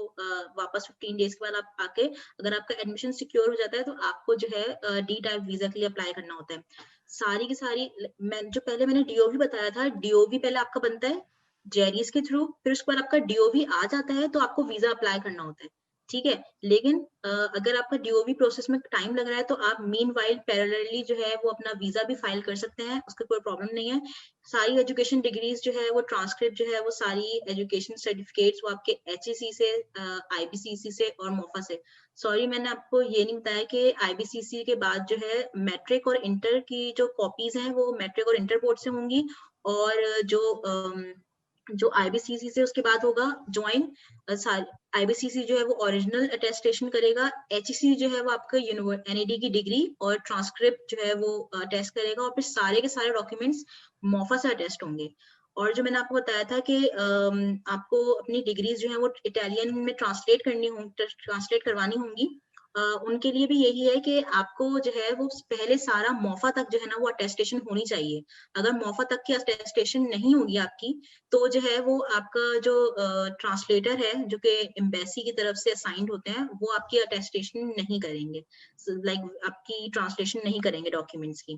वापस 15 डेज के बाद आप आके अगर आपका एडमिशन सिक्योर हो जाता है तो आपको जो है डी टाइप वीजा के लिए अप्लाई करना होता है। सारी की सारी मैंने डीओवी बताया था, डीओवी पहले आपका बनता है जेरीज के थ्रू, फिर उसके बाद आपका डीओवी आ जाता है तो आपको वीजा अप्लाई करना होता है। ठीक है। लेकिन अगर आपका डीओवी प्रोसेस में टाइम लग रहा है तो आप मीनवाइल पैरेलली जो है वो अपना वीजा भी फाइल कर सकते हैं, उसका कोई प्रॉब्लम नहीं है। सारी एजुकेशन डिग्रीज जो है वो ट्रांसक्रिप्ट जो है वो सारी एजुकेशन सर्टिफिकेट्स वो आपके एचईसी से, आईबीसीसी से और मोफा से। सॉरी मैंने आपको ये नहीं बताया कि आईबीसीसी के बाद जो है मैट्रिक और इंटर की जो कॉपीज हैं वो मैट्रिक और इंटर बोर्ड से होंगी, और जो आईबीसीसी से उसके बाद होगा ज्वाइन। आईबीसीसी जो है वो ओरिजिनल अटेस्टेशन करेगा, एचईसी जो है वो आपका एनईडी की डिग्री और ट्रांसक्रिप्ट जो है वो टेस्ट करेगा, और फिर सारे के सारे डॉक्यूमेंट्स मोफा से अटेस्ट होंगे। और जो मैंने आपको बताया था कि आपको अपनी डिग्रीज जो है वो इटालियन में ट्रांसलेट करवानी होंगी, उनके लिए भी यही है कि आपको जो है वो पहले सारा मोफा तक जो है ना वो अटेस्टेशन होनी चाहिए। अगर मोफा तक की अटेस्टेशन नहीं होगी आपकी, तो जो है वो आपका जो ट्रांसलेटर है जो कि एम्बेसी की तरफ से असाइंड होते हैं, वो आपकी अटेस्टेशन नहीं करेंगे, लाइक आपकी ट्रांसलेशन नहीं करेंगे डॉक्यूमेंट्स की।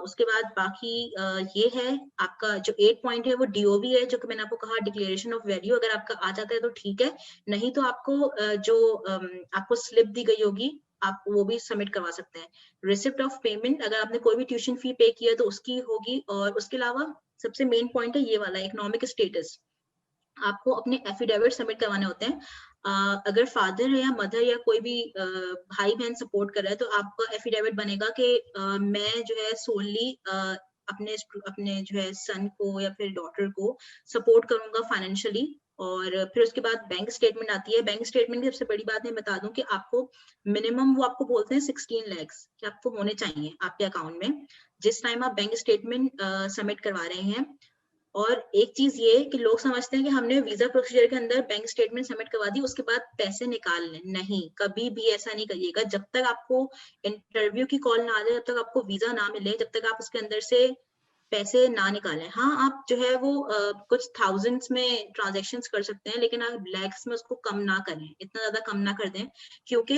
उसके बाद बाकी ये है आपका जो 8 पॉइंट है वो डीओवी है, जो कि मैंने आपको कहा डिक्लेरेशन ऑफ वैल्यू। अगर आपका आ जाता है तो ठीक है, नहीं तो आपको आपको स्लिप दी गई होगी, आप वो भी सबमिट करवा सकते हैं। रिसिप्ट ऑफ पेमेंट, अगर आपने कोई भी ट्यूशन फी पे किया तो उसकी होगी। और उसके अलावा सबसे मेन पॉइंट है ये वाला इकोनॉमिक स्टेटस, आपको अपने एफिडेविट सबमिट करवाने होते हैं। अगर फादर है या मदर या कोई भी भाई बहन सपोर्ट कर रहा है तो आपका एफिडेविट बनेगा कि मैं जो है सोनली अपने अपने जो है सन को या फिर डॉटर को सपोर्ट करूंगा फाइनेंशियली। और फिर उसके बाद बैंक स्टेटमेंट आती है। बैंक स्टेटमेंट की सबसे बड़ी बात मैं बता दूं कि आपको मिनिमम वो आपको बोलते हैं 16 lakhs कि आपको होने चाहिए आपके अकाउंट में जिस टाइम आप बैंक स्टेटमेंट सबमिट करवा रहे हैं। और एक चीज ये कि लोग समझते हैं कि हमने वीजा प्रोसीजर के अंदर बैंक स्टेटमेंट सबमिट करवा दी उसके बाद पैसे निकाल लें, नहीं, कभी भी ऐसा नहीं करिएगा। जब तक आपको इंटरव्यू की कॉल ना आ जाए, जब तक आपको वीजा ना मिले, जब तक आप उसके अंदर से पैसे ना निकालें। हाँ, आप जो है वो कुछ थाउजेंड्स में ट्रांजेक्शन्स कर सकते हैं, लेकिन आप लैक्स में उसको कम ना करें, इतना ज्यादा कम ना कर दें। क्योंकि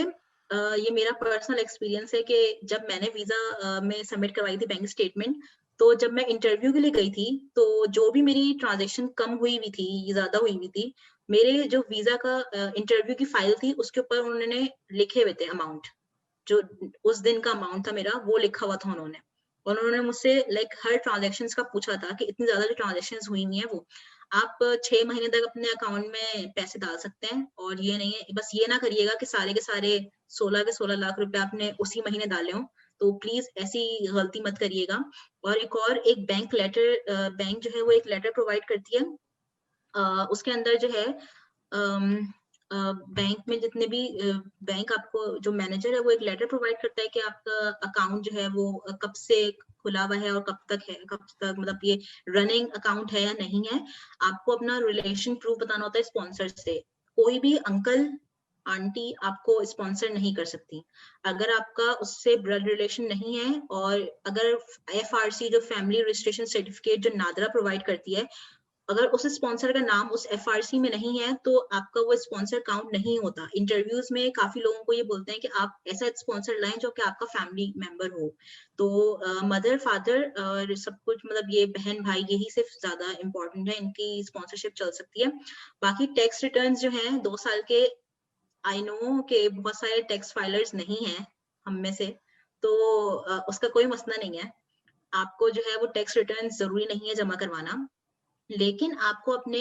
ये मेरा पर्सनल एक्सपीरियंस है कि जब मैंने वीजा में सबमिट करवाई थी बैंक स्टेटमेंट, तो जब मैं इंटरव्यू के लिए गई थी तो जो भी मेरी ट्रांजेक्शन कम हुई हुई थी, ज्यादा हुई हुई थी, मेरे जो वीजा का इंटरव्यू की फाइल थी उसके ऊपर उन्होंने लिखे हुए थे अमाउंट, जो उस दिन का अमाउंट था मेरा वो लिखा हुआ था उन्होंने। और उन्होंने मुझसे लाइक हर ट्रांजेक्शन का पूछा था कि इतनी ज्यादा जो ट्रांजेक्शन हुई हुई है वो आप 6 महीने तक अपने अकाउंट में पैसे डाल सकते हैं। और ये नहीं है, बस ये ना करिएगा कि सारे के सारे 16 के 16 लाख रुपए आपने उसी महीने डाले हो, तो प्लीज ऐसी गलती मत करिएगा। और एक बैंक लेटर, बैंक जो है वो एक लेटर प्रोवाइड करती है, उसके अंदर जो है बैंक में जितने भी बैंक आपको जो मैनेजर है वो एक लेटर प्रोवाइड करता है कि आपका अकाउंट जो है वो कब से खुला हुआ है और कब तक है, कब तक मतलब ये रनिंग अकाउंट है या नहीं है। आपको अपना रिलेशन प्रूफ बताना होता है स्पॉन्सर से। कोई भी अंकल आंटी आपको स्पॉन्सर नहीं कर सकती अगर आपका उससे ब्लड रिलेशन नहीं है। और अगर एफआरसी जो फैमिली रजिस्ट्रेशन सर्टिफिकेट जो नादरा प्रोवाइड करती है, अगर उस स्पॉन्सर का नाम उस एफआरसी में नहीं है तो आपका वो स्पॉन्सर काउंट नहीं होता। इंटरव्यूज में काफी लोगों को ये बोलते हैं कि आप ऐसा स्पॉन्सर लाएं जो कि आपका फैमिली मेंबर हो। तो मदर फादर और सब कुछ मतलब ये बहन भाई यही सिर्फ ज्यादा इंपॉर्टेंट है, इनकी स्पॉन्सरशिप चल सकती है। बाकी टैक्स रिटर्न जो है 2 साल के, आई नो कि बहुत सारे टैक्स फाइलर्स नहीं है हम में से, तो उसका कोई मसला नहीं है। आपको जो है वो टैक्स रिटर्न जरूरी नहीं है जमा करवाना, लेकिन आपको अपने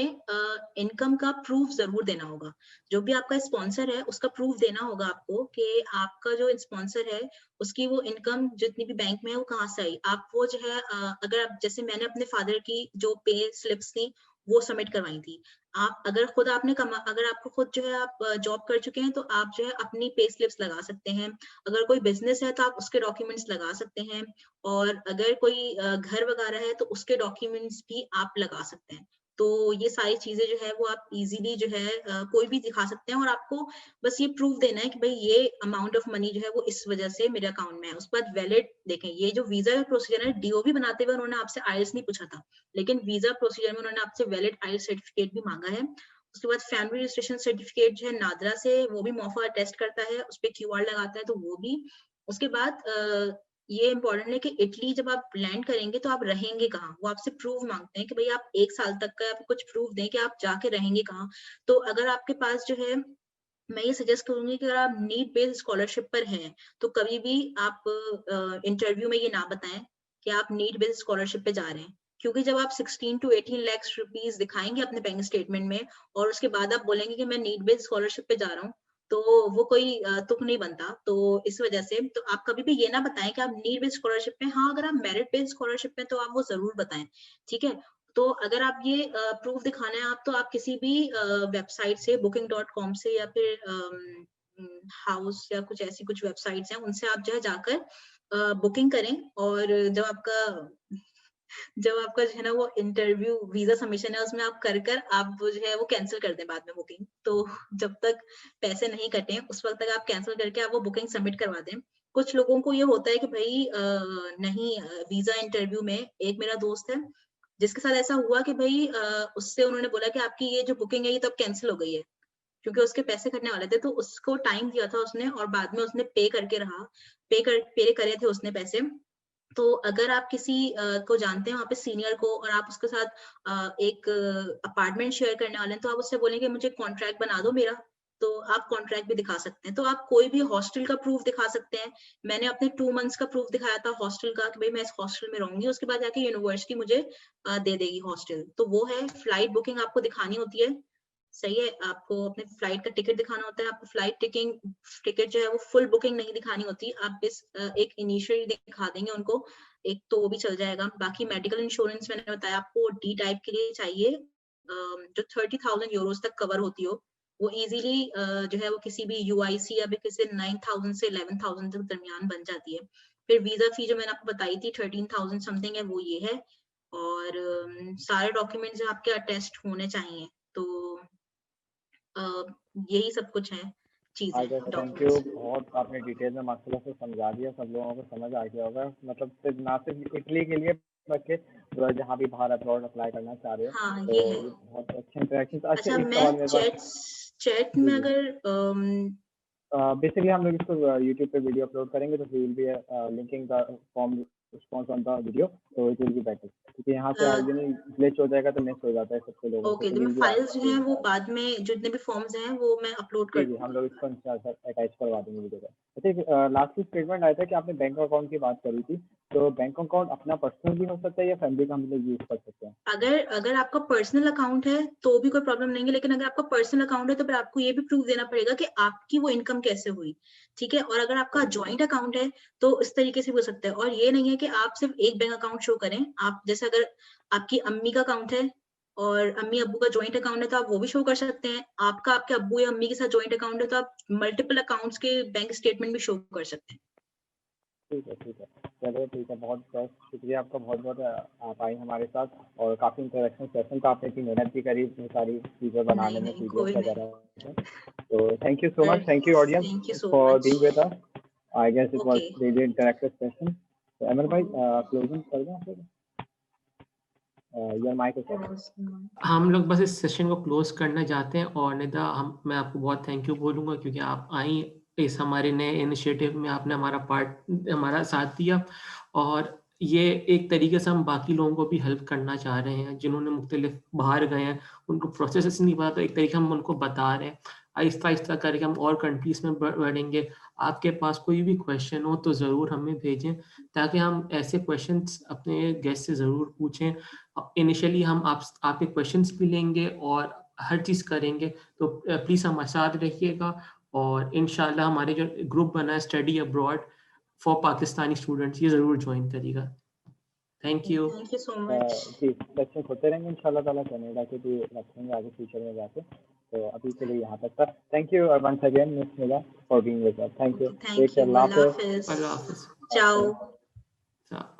इनकम का प्रूफ जरूर देना होगा। जो भी आपका स्पॉन्सर है उसका प्रूफ देना होगा आपको कि आपका जो स्पॉन्सर है उसकी वो इनकम जितनी भी बैंक में है वो कहाँ से आई। आप वो जो है अगर आप जैसे मैंने अपने फादर की जो पे स्लिप्स थी वो सबमिट करवाई थी। आप अगर खुद आपने अगर आपको खुद जो है आप जॉब कर चुके हैं तो आप जो है अपनी पे स्लिप्स लगा सकते हैं। अगर कोई बिजनेस है तो आप उसके डॉक्यूमेंट्स लगा सकते हैं। और अगर कोई घर वगैरह है तो उसके डॉक्यूमेंट्स भी आप लगा सकते हैं। तो ये सारी चीजें जो है वो आप इजीली जो है कोई भी दिखा सकते हैं। और आपको बस ये प्रूफ देना है कि भाई ये अमाउंट ऑफ मनी जो है वो इस वजह से मेरे अकाउंट में है। उसके बाद वैलिड देखें, ये जो वीजा का प्रोसीजर है डीओवी बनाते हुए उन्होंने आपसे आईएलटीएस नहीं पूछा था, लेकिन वीजा प्रोसीजर में उन्होंने आपसे वैलिड आईएलटीएस सर्टिफिकेट भी मांगा है। उसके बाद फैमिली रजिस्ट्रेशन सर्टिफिकेट जो है नादरा से वो भी मोफा टेस्ट करता है, उस पर क्यूआर लगाता है तो वो भी। उसके बाद ये इंपॉर्टेंट है कि इटली जब आप लैंड करेंगे तो आप रहेंगे कहाँ, वो आपसे प्रूफ मांगते हैं कि भाई आप 1 साल तक का कुछ प्रूफ दें कि आप जाके रहेंगे कहाँ। तो अगर आपके पास जो है मैं ये सजेस्ट करूंगी कि अगर आप नीड बेस्ड स्कॉलरशिप पर हैं तो कभी भी आप इंटरव्यू में ये ना बताएं कि आप नीड बेस्ड स्कॉलरशिप पे जा रहे हैं, क्योंकि जब आप 16 to 18 लाख रुपीस दिखाएंगे अपने बैंक स्टेटमेंट में और उसके बाद आप बोलेंगे कि मैं नीड बेस्ड स्कॉलरशिप पे जा रहा हूँ, तो वो कोई तुक नहीं बनता। तो इस वजह से तो आप कभी भी ये ना बताएं कि आप नीड बेस्ड स्कॉलरशिप में, हाँ अगर आप मेरिट बेस्ड स्कॉलरशिप में तो आप वो जरूर बताएं, ठीक है। तो अगर आप ये प्रूफ दिखाना है आप, तो आप किसी भी वेबसाइट से booking.com से या फिर हाउस या कुछ ऐसी कुछ वेबसाइट्स हैं उनसे आप जो है जाकर बुकिंग करें, और जब आपका जो है ना वो इंटरव्यू वीजा सबमिशन है उसमें आप कर आप जो है वो कैंसिल कर दें बाद में बुकिंग। तो जब तक पैसे नहीं कटे उस वक्त तक आप कैंसिल करके आप वो बुकिंग सबमिट करवा दें। कुछ लोगों को ये होता है कि भाई नहीं, वीजा इंटरव्यू में एक मेरा दोस्त है जिसके साथ ऐसा हुआ कि भाई उससे उन्होंने बोला कि आपकी ये जो बुकिंग है ये तब कैंसिल हो गई है, क्योंकि उसके पैसे कटने वाले थे। तो उसको टाइम दिया था उसने और बाद में उसने पे करके रहा, पे करे थे उसने पैसे। तो अगर आप किसी को जानते हैं वहाँ पे सीनियर को और आप उसके साथ एक अपार्टमेंट शेयर करने वाले हैं, तो आप उससे बोलेंगे मुझे कॉन्ट्रैक्ट बना दो मेरा, तो आप कॉन्ट्रैक्ट भी दिखा सकते हैं। तो आप कोई भी हॉस्टल का प्रूफ दिखा सकते हैं। मैंने अपने 2 मंथ्स का प्रूफ दिखाया था हॉस्टल का कि भाई मैं इस हॉस्टल में रहूंगी, उसके बाद जाके यूनिवर्सिटी मुझे दे देगी हॉस्टल। तो वो है फ्लाइट बुकिंग आपको दिखानी होती है, सही है। आपको अपने फ्लाइट का टिकट दिखाना होता है। आपको फ्लाइट टिकट जो है वो फुल बुकिंग नहीं दिखानी होती, आप इस एक इनिशियली दिखा देंगे उनको, एक तो वो भी चल जाएगा। बाकी मेडिकल इंश्योरेंस मैंने बताया आपको डी टाइप के लिए चाहिए, जो 30,000 यूरोज तक कवर होती हो। वो इजीली जो है वो किसी भी यूआईसी या भी किसी 9,000 से 11,000 तक दरमियान बन जाती है। फिर वीजा फी जो मैंने आपको बताई थी 13,000 समथिंग है, वो ये है। और सारे डॉक्यूमेंट्स आपके अटेस्ट होने चाहिए। तो यही सब कुछ है चीजें, थैंक यू, बहुत आपने डिटेल में माशाल्लाह से समझा दिया, सब लोगों को समझ आ गया होगा। मतलब सिर्फ ना सिर्फ इटली के लिए बल्कि जहाँ भी बाहर अब्रॉड अप्लाई करना चाह रहे हो। हाँ, तो ये है। बहुत अच्छे इंटरेक्शन। अच्छा, एक मैं सवाल मेरे पास चैट में अगर बेसिकली हम लोग इसको यूट्यूब पे वीडियो अपलोड करेंगे, तो we will be linking the form response on the video, तो इट विल बी बेटर, क्योंकि यहाँ से ग्लिच हो जाएगा तो मिस हो जाता है सबके लोगों ओके, को। तो मैं फाइल्स जो हैं वो बाद में जितने भी फॉर्म्स हैं वो मैं अपलोड कर जी, हम लोग इसको अटैच करवा देंगे वीडियो का। अच्छा, लास्ट स्टेटमेंट आया था कि आपने बैंक अकाउंट की बात करी थी, तो बैंक अकाउंट अपना पर्सनल भी हो सकता है या फैमिली का हम लोग यूज कर सकते हैं? अगर आपका पर्सनल अकाउंट है तो भी कोई प्रॉब्लम नहीं है, लेकिन अगर आपका पर्सनल अकाउंट है तो फिर आपको ये भी प्रूफ देना पड़ेगा कि आपकी वो इनकम कैसे हुई, ठीक है। और अगर आपका जॉइंट अकाउंट है तो इस तरीके से भी हो सकता है। और ये नहीं है कि आप सिर्फ एक बैंक अकाउंट शो करें। आप जैसे अगर आपकी अम्मी का अकाउंट है और अम्मी अब्बू का जॉइंट अकाउंट है तो आप वो भी शो कर सकते हैं। आपका आपके अब्बू या अम्मी के साथ जॉइंट अकाउंट है तो आप मल्टीपल अकाउंट्स के बैंक स्टेटमेंट भी शो कर सकते हैं। ठीक है, चलिए ठीक है, बहुत बहुत शुक्रिया आपका, बहुत बहुत आप आई हमारे साथ, और काफ़ी इंटरेक्शन सेशन था, आपने इतनी मेहनत भी करी इतनी सारी चीज़ें बनाने में, वीडियोस वगैरह। तो thank you so much, thank you audience for being with us. I guess it was really interactive session. तो अमर भाई क्लोजिंग कर दें आप लोग? Your mic is open. हम लोग बस इस सेशन को क्लोज करना चाहते हैं। और निदा, मैं आपको बहुत थैंक यू बोलूँगा क्योंकि आप आई इस हमारे नए इनिशिएटिव में, आपने हमारा साथ दिया। और ये एक तरीके से हम बाकी लोगों को भी हेल्प करना चाह रहे हैं जिन्होंने मुख्तलिफ बाहर गए हैं, उनको प्रोसेस नहीं पता, तो एक तरीके हम उनको बता रहे हैं। आहिस्ता आहिस्ता करके हम और कंट्रीज में बढ़ेंगे। आपके पास कोई भी क्वेश्चन हो तो ज़रूर हमें भेजें, ताकि हम ऐसे क्वेश्चंस अपने गेस्ट से ज़रूर पूछें। इनिशियली हम आपके क्वेश्चंस भी लेंगे और हर चीज़ करेंगे। तो प्लीज़ हमारे साथ रहिएगा। और इंशाल्लाह हमारे जो ग्रुप बना है study abroad for Pakistani students, ये ज़रूर ज्वाइन करिएगा। Thank you so much. जी, सेक्शन होते रहेंगे इंशाल्लाह ताला, कनाडा के भी रखेंगे आगे फ्यूचर में जाके। तो अभी के लिए यहाँ तक था। Thank you once again miss Nida for being with us. Thank you. अल्लाह हाफिज़। अल्लाह हाफिज़। चाओ।